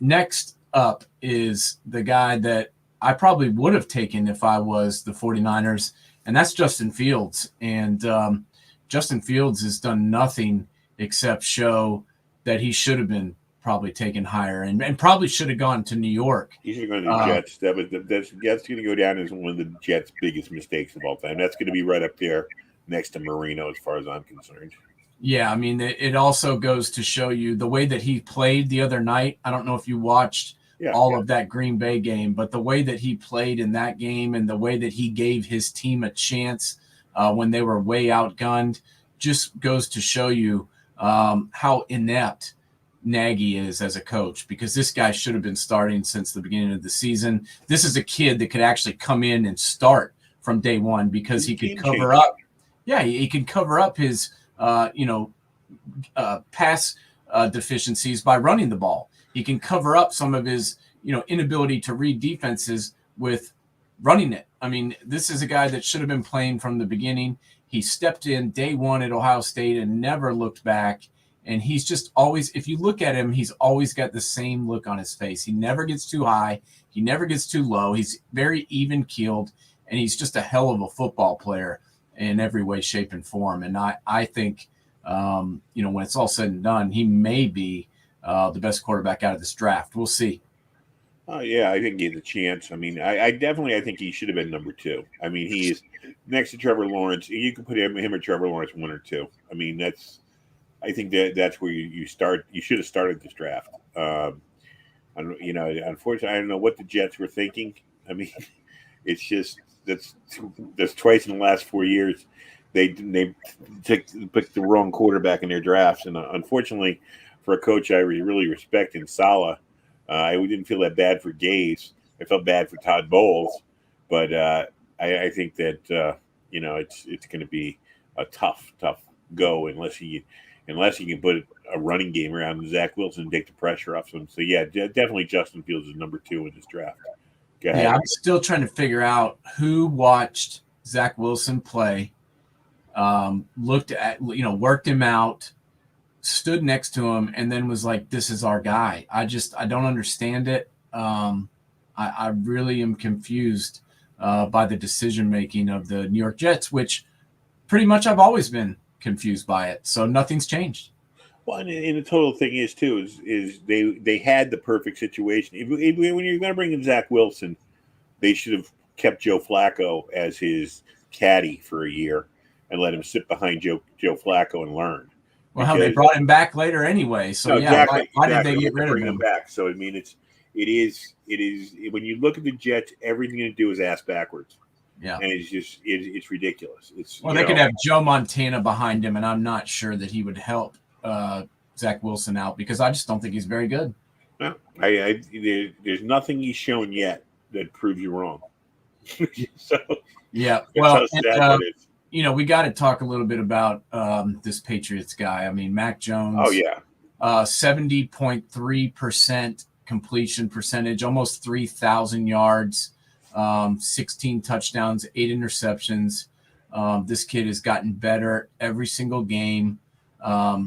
Speaker 1: next up is the guy that I probably would have taken if I was the 49ers, and that's Justin Fields. And Justin Fields has done nothing except show that he should have been probably taken higher, and probably should have gone to New York.
Speaker 2: He should have gone to the Jets. That's going to go down as one of the Jets' biggest mistakes of all time. That's going to be right up there next to Marino, as far as I'm concerned.
Speaker 1: Yeah, I mean, it also goes to show you the way that he played the other night. I don't know if you watched all of that Green Bay game, but the way that he played in that game and the way that he gave his team a chance when they were way outgunned just goes to show you how inept Nagy is as a coach, because this guy should have been starting since the beginning of the season. This is a kid that could actually come in and start from day one, because he could cover up. Yeah, he can cover up his pass deficiencies by running the ball. He can cover up some of his inability to read defenses with running it. I mean, this is a guy that should have been playing from the beginning. He stepped in day one at Ohio State and never looked back. And he's just always, if you look at him, he's always got the same look on his face. He never gets too high. He never gets too low. He's very even-keeled, and he's just a hell of a football player in every way, shape, and form. And I think, when it's all said and done, he may be the best quarterback out of this draft. We'll see.
Speaker 2: Yeah, I think he has a chance. I mean, I definitely I think he should have been number 2. I mean, he is next to Trevor Lawrence. You can put him or Trevor Lawrence 1 or 2. I mean, I think that's where you start. You should have started this draft. Unfortunately, I don't know what the Jets were thinking. I mean, it's just that's twice in the last 4 years they picked the wrong quarterback in their drafts, and unfortunately, for a coach I really respect in Saleh, I didn't feel that bad for Gaze. I felt bad for Todd Bowles, but I think that it's going to be a tough go unless he can put a running game around Zach Wilson and take the pressure off him. So yeah, definitely Justin Fields is number 2 in this draft. Go ahead.
Speaker 1: Yeah, I'm still trying to figure out who watched Zach Wilson play, looked at, worked him out, stood next to him, and then was like, this is our guy. I don't understand it. I really am confused by the decision-making of the New York Jets, which pretty much I've always been confused by it. So nothing's changed.
Speaker 2: Well, and the total thing is too is they had the perfect situation. When you're going to bring in Zach Wilson, they should have kept Joe Flacco as his caddy for a year and let him sit behind Joe Flacco and learn.
Speaker 1: Well, they brought him back later anyway. So
Speaker 2: no,
Speaker 1: yeah,
Speaker 2: exactly,
Speaker 1: why did they get rid of
Speaker 2: bring
Speaker 1: him
Speaker 2: back? So I mean, it is when you look at the Jets, everything they do is ass backwards.
Speaker 1: Yeah,
Speaker 2: and it's ridiculous.
Speaker 1: They could have Joe Montana behind him, and I'm not sure that he would help Zach Wilson out because I just don't think he's very good.
Speaker 2: No, there's nothing he's shown yet that proves you wrong. So
Speaker 1: yeah, well, we got to talk a little bit about this Patriots guy. I mean, Mac Jones.
Speaker 2: Oh yeah,
Speaker 1: 70.3% completion percentage, almost 3,000 yards. 16 touchdowns, 8 interceptions. This kid has gotten better every single game. I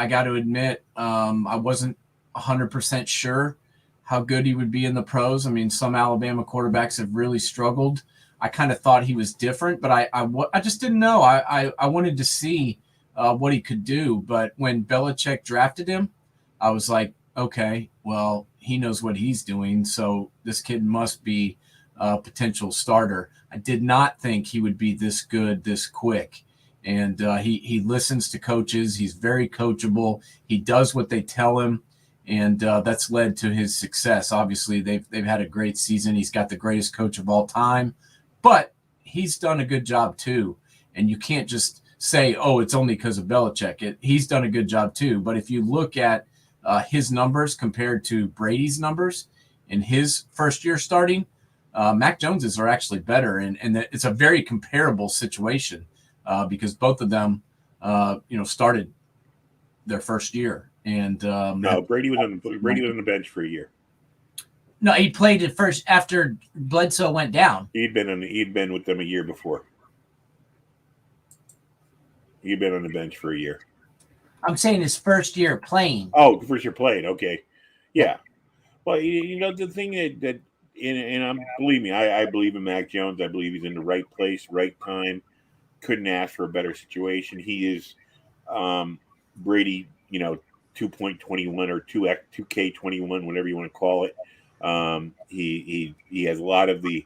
Speaker 1: got to admit, I wasn't 100% sure how good he would be in the pros. I mean, some Alabama quarterbacks have really struggled. I kind of thought he was different, but I just didn't know. I wanted to see what he could do. But when Belichick drafted him, I was like, okay, well, he knows what he's doing. So this kid must be a potential starter. I did not think he would be this good, this quick. And he listens to coaches. He's very coachable. He does what they tell him. And that's led to his success. Obviously, they've had a great season. He's got the greatest coach of all time. But he's done a good job too. And you can't just say, oh, it's only because of Belichick. He's done a good job too. But if you look at his numbers compared to Brady's numbers in his first year starting, Mac Jones's are actually better. And it's a very comparable situation because both of them, started their first year. And
Speaker 2: no, Brady was on the bench for a year.
Speaker 3: No, he played at first after Bledsoe went down.
Speaker 2: He'd been with them a year before. He'd been on the bench for a year.
Speaker 3: I'm saying his first year playing.
Speaker 2: Oh, first year playing. Okay, yeah. Well, the thing that believe me, I believe in Mac Jones. I believe he's in the right place, right time. Couldn't ask for a better situation. He is Brady, 2.21 or 2K21, whatever you want to call it. He has a lot of the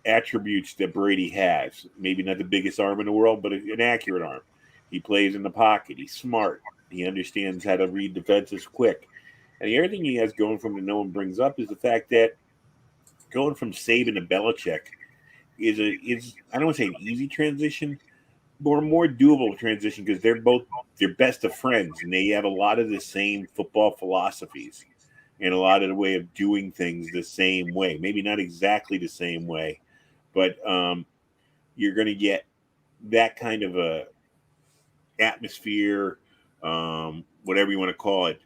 Speaker 2: attributes that Brady has. Maybe not the biggest arm in the world, but an accurate arm. He plays in the pocket. He's smart. He understands how to read defenses quick. And the other thing he has going from that no one brings up is the fact that going from Saban to Belichick is I don't want to say an easy transition, but a more doable transition because they're best of friends and they have a lot of the same football philosophies and a lot of the way of doing things the same way. Maybe not exactly the same way, but you're going to get that kind of a atmosphere, whatever you want to call it.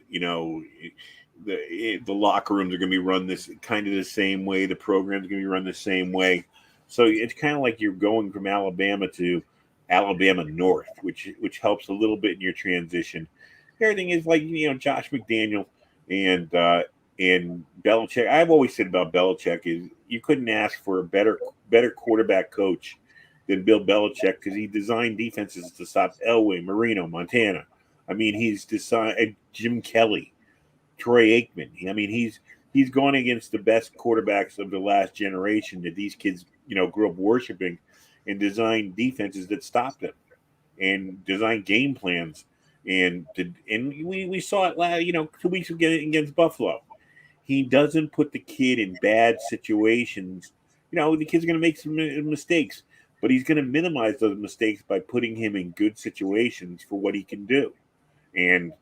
Speaker 2: The locker rooms are going to be run this kind of the same way. The program's going to be run the same way. So it's kind of like you're going from Alabama to Alabama North, which helps a little bit in your transition. Everything is like Josh McDaniel and Belichick. I've always said about Belichick is you couldn't ask for a better quarterback coach than Bill Belichick because he designed defenses to stop Elway, Marino, Montana. I mean, he's designed Jim Kelly, Troy Aikman. I mean, he's he's going against the best quarterbacks of the last generation that these kids, grew up worshiping, and designed defenses that stopped them and designed game plans. And we saw it 2 weeks ago against Buffalo. He doesn't put the kid in bad situations. The kid's going to make some mistakes, but he's going to minimize those mistakes by putting him in good situations for what he can do. And,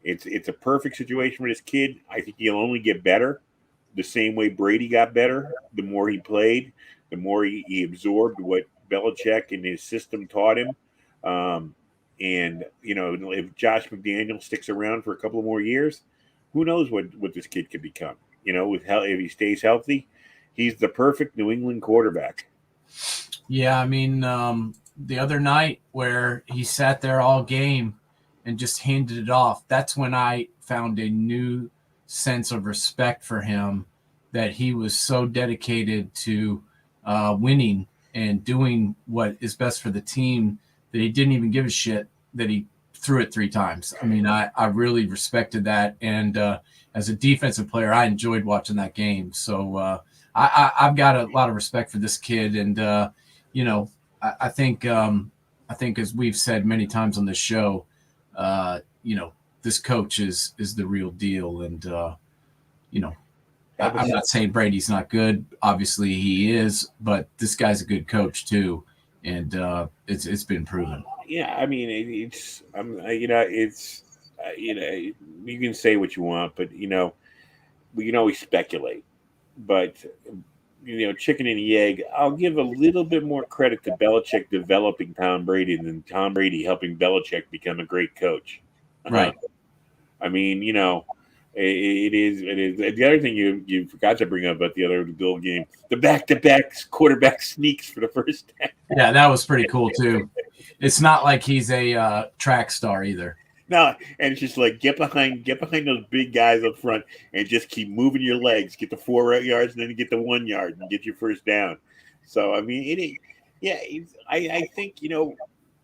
Speaker 2: it's a perfect situation for this kid. I think he'll only get better the same way Brady got better. The more he played, the more he absorbed what Belichick and his system taught him. And, if Josh McDaniel sticks around for a couple of more years, who knows what this kid could become? If he stays healthy, he's the perfect New England quarterback.
Speaker 3: Yeah, I mean, the other night where he sat there all game and just handed it off, that's when I found a new sense of respect for him, that he was so dedicated to winning and doing what is best for the team that he didn't even give a shit that he threw it 3 times. I mean, I really respected that. And as a defensive player, I enjoyed watching that game. So I've got a lot of respect for this kid. And, I think as we've said many times on this show, this coach is the real deal. And, I'm not saying Brady's not good. Obviously he is, but this guy's a good coach too. And it's been proven.
Speaker 2: Yeah, I mean, you can say what you want, but we can always speculate. But chicken and the egg. I'll give a little bit more credit to Belichick developing Tom Brady than Tom Brady helping Belichick become a great coach.
Speaker 3: Right.
Speaker 2: I mean, it is. The other thing you forgot to bring up about the other Bill game, the back-to-back quarterback sneaks for the first time.
Speaker 3: Yeah, that was pretty cool too. It's not like he's a track star either.
Speaker 2: No, and it's just like get behind those big guys up front and just keep moving your legs. Get the 4 yards and then get the 1 yard and get your first down. So I mean, I think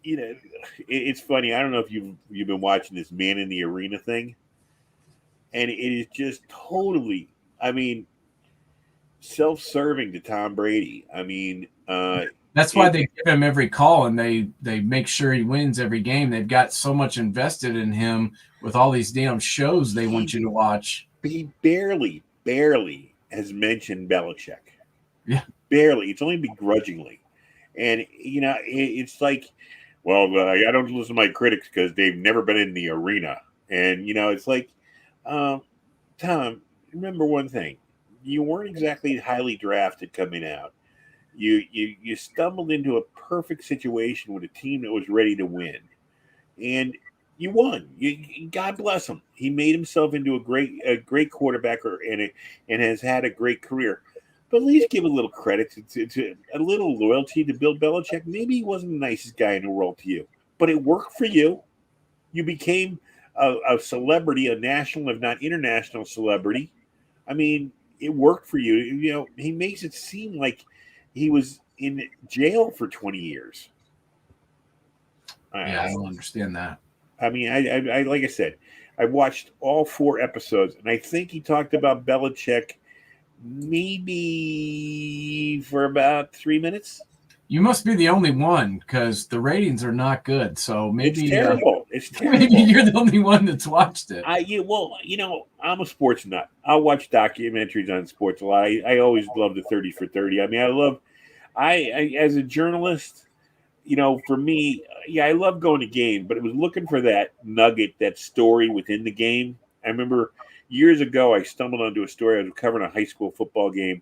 Speaker 2: it's funny. I don't know if you've been watching this Man in the Arena thing, and it is just totally, self-serving to Tom Brady. I mean,
Speaker 3: that's why they give him every call and they make sure he wins every game. They've got so much invested in him with all these damn shows they want you to watch.
Speaker 2: He barely has mentioned Belichick.
Speaker 3: Yeah.
Speaker 2: Barely. It's only begrudgingly. And, it's like, well, I don't listen to my critics because they've never been in the arena. And, it's like, Tom, remember one thing. You weren't exactly highly drafted coming out. You stumbled into a perfect situation with a team that was ready to win, and you won. God bless him. He made himself into a great quarterback, and has had a great career. But at least give a little credit to a little loyalty to Bill Belichick. Maybe he wasn't the nicest guy in the world to you, but it worked for you. You became a celebrity, a national, if not international celebrity. I mean, it worked for you. He makes it seem like he was in jail for 20 years.
Speaker 3: Yeah, I don't understand that.
Speaker 2: I mean, I like I said, I watched all 4 episodes, and I think he talked about Belichick maybe for about 3 minutes.
Speaker 3: You must be the only one because the ratings are not good. So maybe
Speaker 2: it's terrible. It's terrible.
Speaker 3: Maybe you're the only one that's watched it.
Speaker 2: I'm a sports nut. I'll watch documentaries on sports a lot. I always love the 30 for 30. I mean, I as a journalist, for me, I love going to games, but it was looking for that nugget, that story within the game. I remember years ago, I stumbled onto a story. I was covering a high school football game,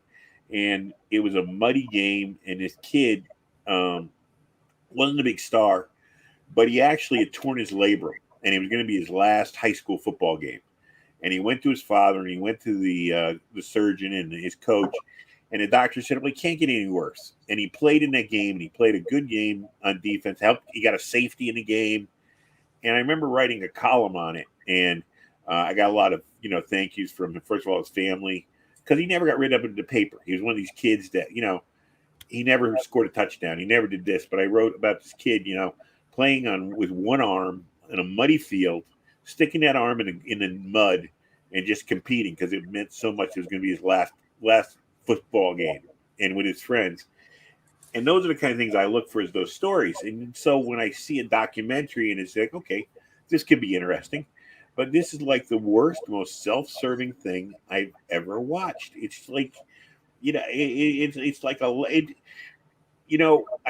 Speaker 2: and it was a muddy game, and this kid wasn't a big star, but he actually had torn his labrum, and it was going to be his last high school football game. And he went to his father, and he went to the surgeon and his coach, and the doctor said, well, he can't get any worse. And he played in that game, and he played a good game on defense. He got a safety in the game. And I remember writing a column on it, and I got a lot of, thank yous from, first of all, his family, because he never got rid of it in the paper. He was one of these kids that, he never scored a touchdown. He never did this. But I wrote about this kid, playing with one arm in a muddy field, sticking that arm in the mud, and just competing because it meant so much. It was going to be his last football game and with his friends. And those are the kind of things I look for, is those stories. And so when I see a documentary and it's like, okay, this could be interesting, but this is like the worst, most self-serving thing I've ever watched. It's like, it's like I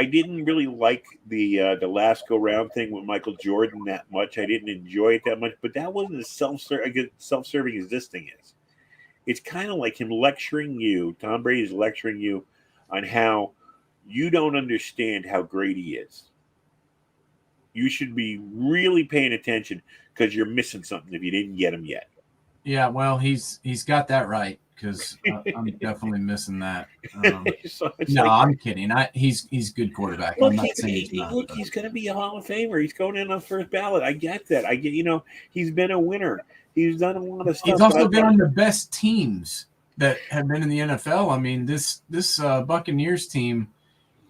Speaker 2: didn't really like the last go round thing with Michael Jordan that much. I didn't enjoy it that much, but that wasn't as self-serving as this thing is. It's kind of like him lecturing you. Tom Brady's lecturing you on how you don't understand how great he is. You should be really paying attention because you're missing something if you didn't get him yet.
Speaker 3: Yeah, well, he's got that right, because I'm definitely missing that. I'm kidding. He's good quarterback.
Speaker 2: Look,
Speaker 3: I'm not saying he's not.
Speaker 2: He's going to be a Hall of Famer. He's going in on first ballot. I get that. He's been a winner. He's done a lot of stuff.
Speaker 3: He's also been on the best teams that have been in the NFL. I mean, this Buccaneers team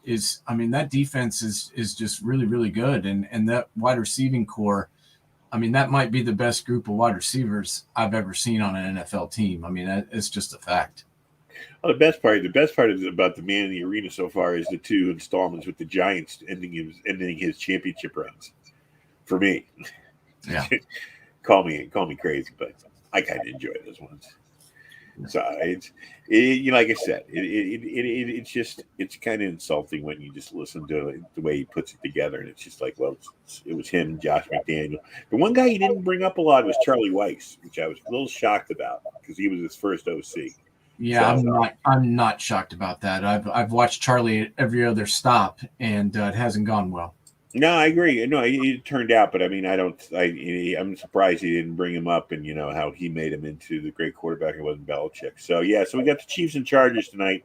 Speaker 3: that defense is just really, really good. And that wide receiving core, that might be the best group of wide receivers I've ever seen on an NFL team. It's just a fact.
Speaker 2: Well, the best part is about the man in the arena so far is the 2 installments with the Giants ending his championship runs. For me,
Speaker 3: yeah,
Speaker 2: call me crazy, but I kind of enjoy those ones. So like I said, it's kind of insulting when you just listen to the way he puts it together, and it's just like, well, it was him, Josh McDaniel. The one guy he didn't bring up a lot was Charlie Weiss, which I was a little shocked about because he was his first OC.
Speaker 3: Yeah, so, I'm not shocked about that. I've watched Charlie at every other stop, and it hasn't gone well.
Speaker 2: No, I agree. No, it turned out, but I'm surprised he didn't bring him up, and how he made him into the great quarterback. It wasn't Belichick. So we got the Chiefs and Chargers tonight,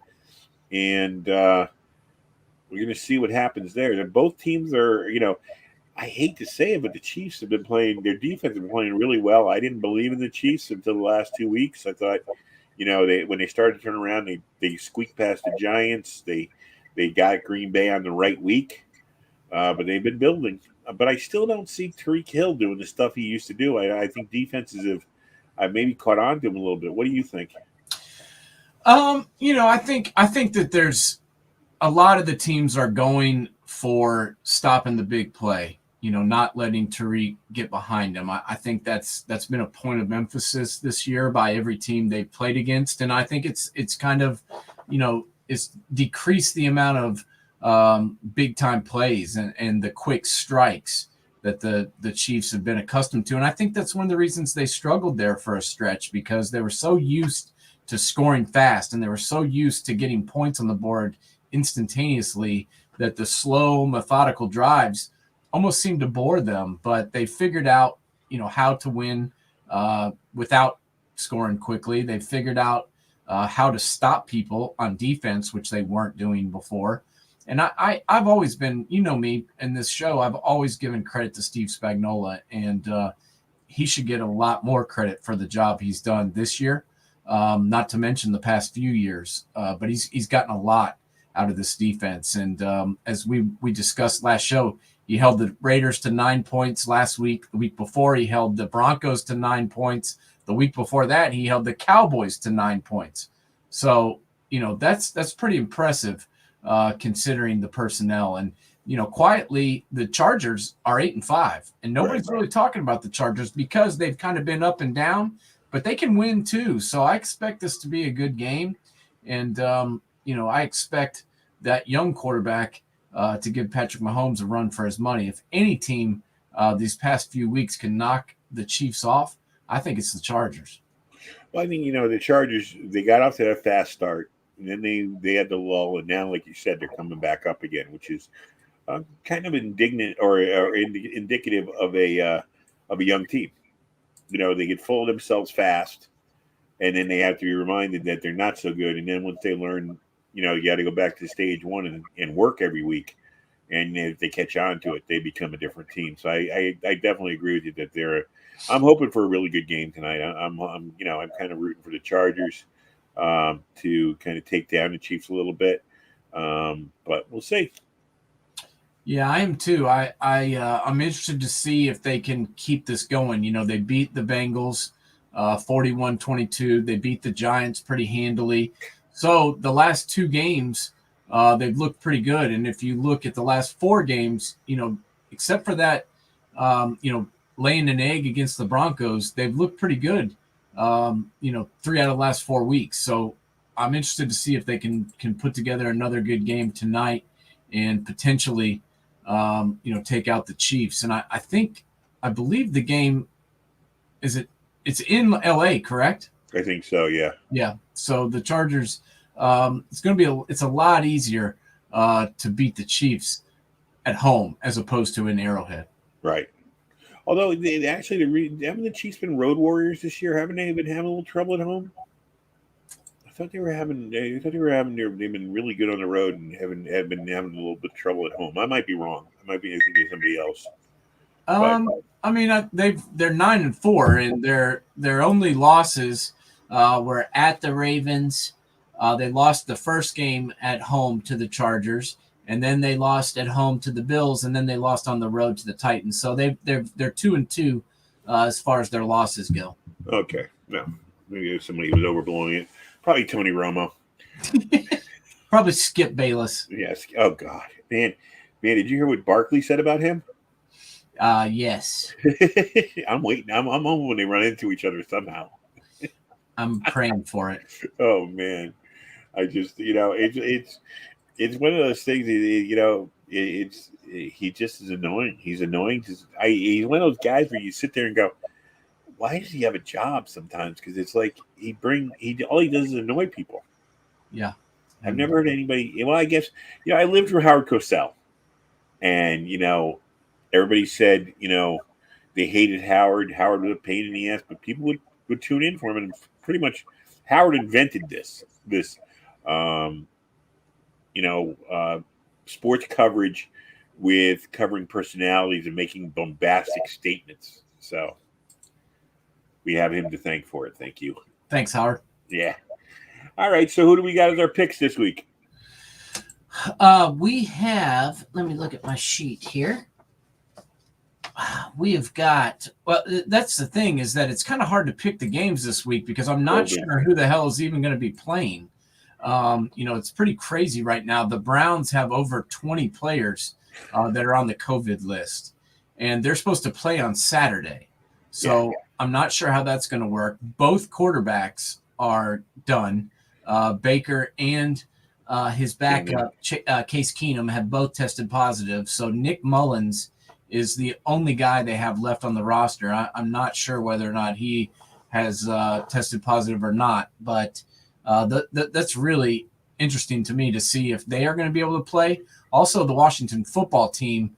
Speaker 2: and we're going to see what happens there. Both teams are, I hate to say it, but the Chiefs have been playing. Their defense has been playing really well. I didn't believe in the Chiefs until the last 2 weeks. I thought, when they started to turn around, they squeaked past the Giants. They got Green Bay on the right week. But they've been building. But I still don't see Tyreek Hill doing the stuff he used to do. I think defenses have maybe caught on to him a little bit. What do you think?
Speaker 3: I think that there's a lot of the teams are going for stopping the big play. Not letting Tyreek get behind him. I think that's been a point of emphasis this year by every team they've played against, and I think it's kind of, it's decreased the amount of big time plays and the quick strikes that the Chiefs have been accustomed to. And I think that's one of the reasons they struggled there for a stretch, because they were so used to scoring fast and they were so used to getting points on the board instantaneously that the slow, methodical drives almost seemed to bore them. But they figured out, how to win without scoring quickly. They figured out how to stop people on defense, which they weren't doing before. And I've always been, me in this show, I've always given credit to Steve Spagnuolo, and he should get a lot more credit for the job he's done this year, not to mention the past few years. But he's gotten a lot out of this defense. And as we discussed last show, he held the Raiders to 9 points last week. The week before, he held the Broncos to 9 points. The week before that, he held the Cowboys to 9 points. So, that's pretty impressive. Considering the personnel. And quietly the Chargers are 8-5, and nobody's really talking about the Chargers because they've kind of been up and down, but they can win too. So I expect this to be a good game, and I expect that young quarterback to give Patrick Mahomes a run for his money. If any team these past few weeks can knock the Chiefs off, I think it's the Chargers.
Speaker 2: Well, I think the Chargers, they got off to that fast start. And then they had the lull, and now, like you said, they're coming back up again, which is kind of indignant or indicative of a young team. They get full of themselves fast, and then they have to be reminded that they're not so good. And then once they learn, you got to go back to stage one and work every week. And if they catch on to it, they become a different team. So I definitely agree with you that I'm hoping for a really good game tonight. I'm kind of rooting for the Chargers to kind of take down the Chiefs a little bit, but we'll see.
Speaker 3: Yeah, I am too. I'm interested to see if they can keep this going. They beat the Bengals 41-22. They beat the Giants pretty handily. So the last 2 games, they've looked pretty good. And if you look at the last 4 games, except for that, laying an egg against the Broncos, they've looked pretty good. 3 out of the last 4 weeks. So I'm interested to see if they can put together another good game tonight and potentially, take out the Chiefs. And I believe the game it's in LA, correct?
Speaker 2: I think so. Yeah.
Speaker 3: Yeah. So the Chargers, it's a lot easier to beat the Chiefs at home as opposed to in Arrowhead.
Speaker 2: Right. Although haven't the Chiefs been road warriors this year? Haven't they been having a little trouble at home? I thought they were having. They've been really good on the road and have been having a little bit of trouble at home. I might be wrong. I might be thinking of somebody else.
Speaker 3: I mean, they're 9-4, and their only losses were at the Ravens. They lost the first game at home to the Chargers, and then they lost at home to the Bills, and then they lost on the road to the Titans. So they're 2-2 as far as their losses go.
Speaker 2: Okay, no, maybe somebody was overblowing it. Probably Tony Romo.
Speaker 3: Probably Skip Bayless.
Speaker 2: Yes. Oh God, man, did you hear what Barkley said about him?
Speaker 3: Yes.
Speaker 2: I'm waiting. I'm hoping when they run into each other somehow.
Speaker 3: I'm praying for it.
Speaker 2: Oh man, I just it's one of those things. He just is annoying. He's annoying. He's one of those guys where you sit there and go, why does he have a job sometimes? Because it's like all he does is annoy people.
Speaker 3: Yeah.
Speaker 2: I've never heard anybody. Well, I guess I lived through Howard Cosell, and everybody said they hated Howard. Howard was a pain in the ass, but people would tune in for him, and pretty much Howard invented this sports coverage with covering personalities and making bombastic statements. So we have him to thank for it. Thank you.
Speaker 3: Thanks, Howard.
Speaker 2: Yeah. All right. So who do we got as our picks this week?
Speaker 4: We have, let me look at my sheet here. We have got, well, that's the thing is that it's kind of hard to pick the games this week because I'm not sure who the hell is even going to be playing. It's pretty crazy right now. The Browns have over 20 players that are on the COVID list, and they're supposed to play on Saturday. So I'm not sure how that's going to work. Both quarterbacks are done. Baker and his backup, Case Keenum, have both tested positive. So Nick Mullins is the only guy they have left on the roster. I'm not sure whether or not he has tested positive or not, but that's really interesting to me to see if they are going to be able to play. Also, the Washington football team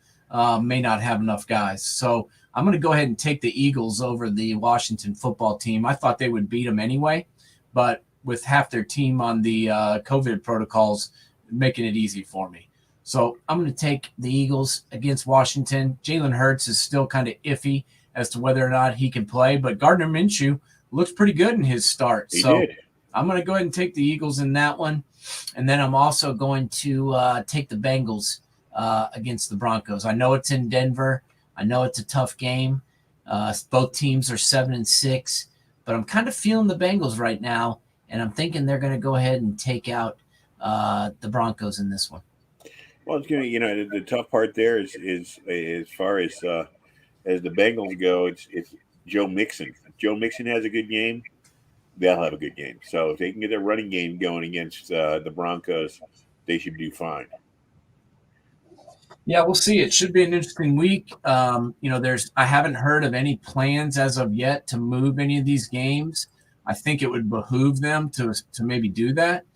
Speaker 4: may not have enough guys. So I'm going to go ahead and take the Eagles over the Washington football team. I thought they would beat them anyway, but with half their team on the COVID protocols, making it easy for me. So I'm going to take the Eagles against Washington. Jalen Hurts is still kind of iffy as to whether or not he can play, but Gardner Minshew looks pretty good in his start.
Speaker 2: He did.
Speaker 3: I'm going to go ahead and take the Eagles in that one. And then I'm also going to take the Bengals against the Broncos. I know it's in Denver. I know it's a tough game. Both teams are 7-6, but I'm kind of feeling the Bengals right now, and I'm thinking they're going to go ahead and take out the Broncos in this one.
Speaker 2: Well, it's going to, the tough part there is as far as the Bengals go, it's Joe Mixon. If Joe Mixon has a good game, they'll have a good game. So if they can get their running game going against the Broncos, they should do fine.
Speaker 3: Yeah, we'll see. It should be an interesting week. I haven't heard of any plans as of yet to move any of these games. I think it would behoove them to maybe do that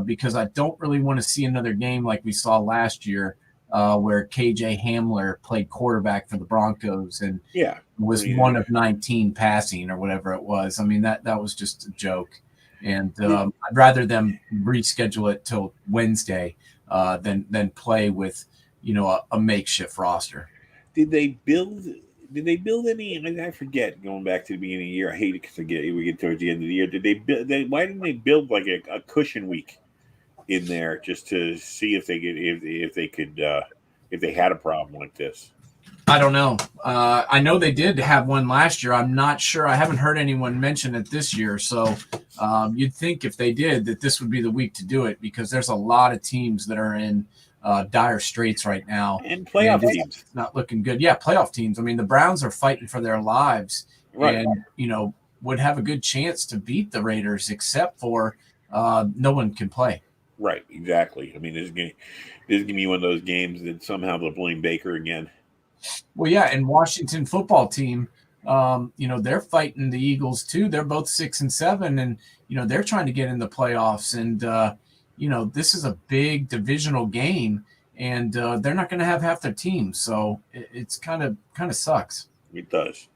Speaker 3: because I don't really want to see another game like we saw last year where KJ Hamler played quarterback for the Broncos and was 1 of 19 passing or whatever it was. I mean, that was just a joke. And I'd rather them reschedule it till Wednesday than play with a makeshift roster.
Speaker 2: Did they build any? I forget. Going back to the beginning of the year, I hate it because we get towards the end of the year. Did they build? Why didn't they build like a cushion week in there just to see if they had a problem like this?
Speaker 3: I don't know. I know they did have one last year. I'm not sure. I haven't heard anyone mention it this year. So you'd think if they did that this would be the week to do it, because there's a lot of teams that are in dire straits right now.
Speaker 2: And playoff teams.
Speaker 3: It's not looking good. Yeah, playoff teams. I mean, the Browns are fighting for their lives,
Speaker 2: Right.
Speaker 3: and, would have a good chance to beat the Raiders, except for no one can play.
Speaker 2: Right, exactly. I mean, this is going to be one of those games that somehow they'll blame Baker again.
Speaker 3: Well, yeah, and Washington football team, they're fighting the Eagles too. They're both 6-7, and they're trying to get in the playoffs. And this is a big divisional game, and they're not going to have half their team, so it's kind of sucks.
Speaker 2: It does.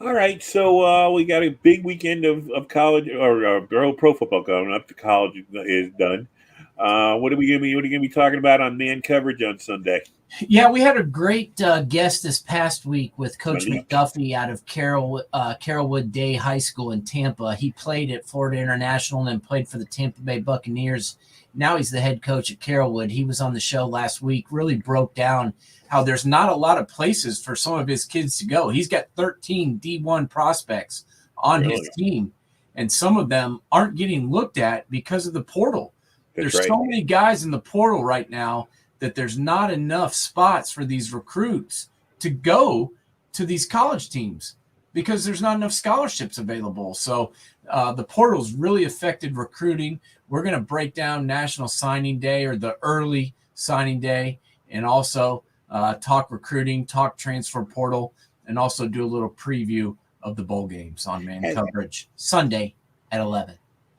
Speaker 2: All right, so we got a big weekend of college or pro football coming up. The college is done. What are we going to be talking about on man coverage on Sunday?
Speaker 4: Yeah, we had a great guest this past week with Coach McDuffie out of Carrollwood Day High School in Tampa. He played at Florida International and then played for the Tampa Bay Buccaneers. Now he's the head coach at Carrollwood. He was on the show last week, really broke down how there's not a lot of places for some of his kids to go. He's got 13 D1 prospects on his team, and some of them aren't getting looked at because of the portal. There's so many guys in the portal right now that there's not enough spots for these recruits to go to these college teams because there's not enough scholarships available. So the portal's really affected recruiting. We're going to break down National Signing Day, or the early signing day, and also talk recruiting, talk transfer portal, and also do a little preview of the bowl games on man coverage Sunday at 11.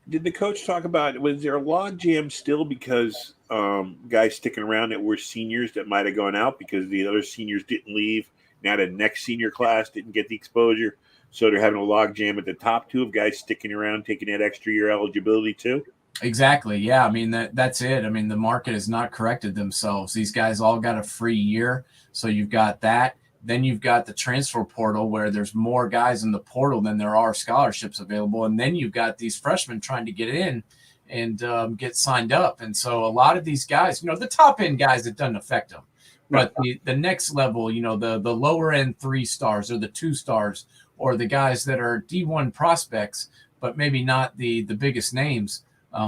Speaker 2: Did the coach talk about, was there a log jam still because guys sticking around that were seniors that might have gone out because the other seniors didn't leave? Now the next senior class didn't get the exposure, so they're having a log jam at the top two of guys sticking around, taking that extra year eligibility too?
Speaker 3: Exactly. Yeah. I mean, that's it. I mean, the market has not corrected themselves. These guys all got a free year. So you've got that. Then you've got the transfer portal where there's more guys in the portal than there are scholarships available. And then you've got these freshmen trying to get in and get signed up. And so a lot of these guys, the top end guys, it doesn't affect them. But the next level, the lower end 3 stars or the 2 stars, or the guys that are D1 prospects, but maybe not the biggest names,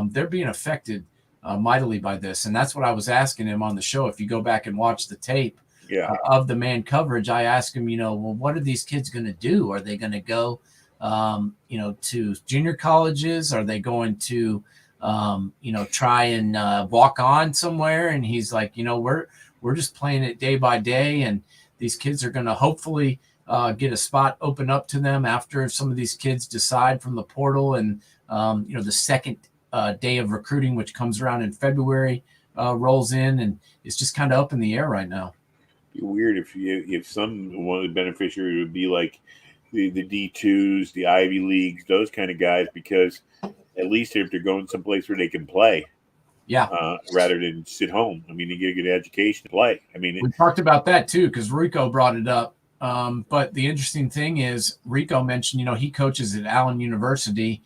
Speaker 3: they're being affected mightily by this. And that's what I was asking him on the show. If you go back and watch the tape of the man coverage, I asked him, well, what are these kids going to do? Are they going to go, to junior colleges? Are they going to, try and walk on somewhere? And he's like, we're just playing it day by day. And these kids are going to hopefully get a spot open up to them after some of these kids decide from the portal. And, the second day of recruiting, which comes around in February, rolls in, and it's just kind of up in the air right now.
Speaker 2: It'd be weird if one of the beneficiaries would be like the D2s, the Ivy Leagues, those kind of guys, because at least if they're going someplace where they can play, rather than sit home. I mean, they get a good education to play. I mean,
Speaker 3: we talked about that too because Rico brought it up. But the interesting thing is, Rico mentioned, he coaches at Allen University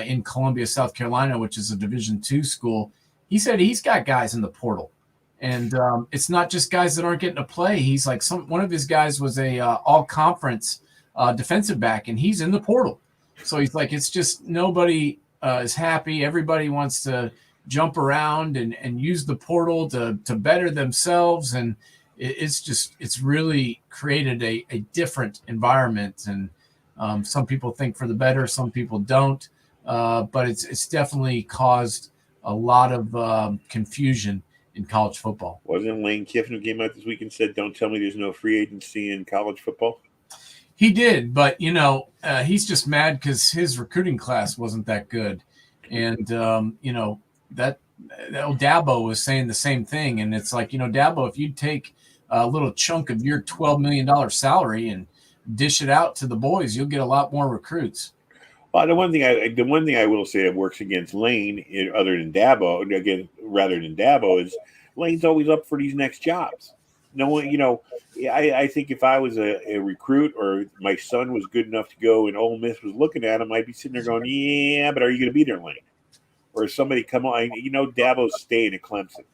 Speaker 3: in Columbia, South Carolina, which is a Division II school. He said he's got guys in the portal, and it's not just guys that aren't getting to play. He's like, one of his guys was a all-conference defensive back, and he's in the portal. So he's like, it's just nobody is happy. Everybody wants to jump around and use the portal to better themselves, and it's really created a different environment. And some people think for the better, some people don't. But it's definitely caused a lot of confusion in college football.
Speaker 2: Wasn't Lane Kiffin who came out this week and said, "Don't tell me there's no free agency in college football"?
Speaker 3: He did, but he's just mad because his recruiting class wasn't that good, and that Dabo was saying the same thing, and it's like, Dabo, if you take a little chunk of your $12 million salary and dish it out to the boys, you'll get a lot more recruits.
Speaker 2: Well, the one thing I will say that works against Lane, rather than Dabo, is Lane's always up for these next jobs. No one, I think if I was a recruit or my son was good enough to go and Ole Miss was looking at him, I'd be sitting there going, yeah, but are you going to be there, Lane? Or somebody come on, Dabo's staying at Clemson.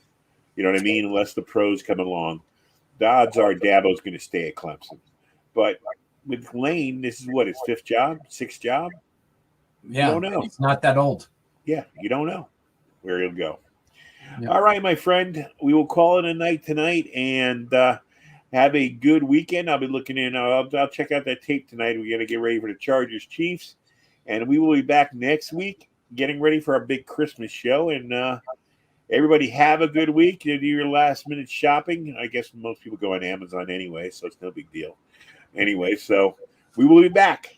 Speaker 2: You know what I mean? Unless the pros come along. the odds are Dabo's going to stay at Clemson. But with Lane, this is what, his fifth job, sixth job?
Speaker 3: Yeah,
Speaker 2: you don't know.
Speaker 3: He's not that old.
Speaker 2: Yeah, you don't know where he'll go.
Speaker 3: Yep.
Speaker 2: All right, my friend, we will call it a night tonight, and have a good weekend. I'll be looking in. I'll check out that tape tonight. We got to get ready for the Chargers Chiefs, and we will be back next week getting ready for our big Christmas show. And everybody have a good week. You do your last minute shopping. I guess most people go on Amazon anyway, so it's no big deal. Anyway, so we will be back.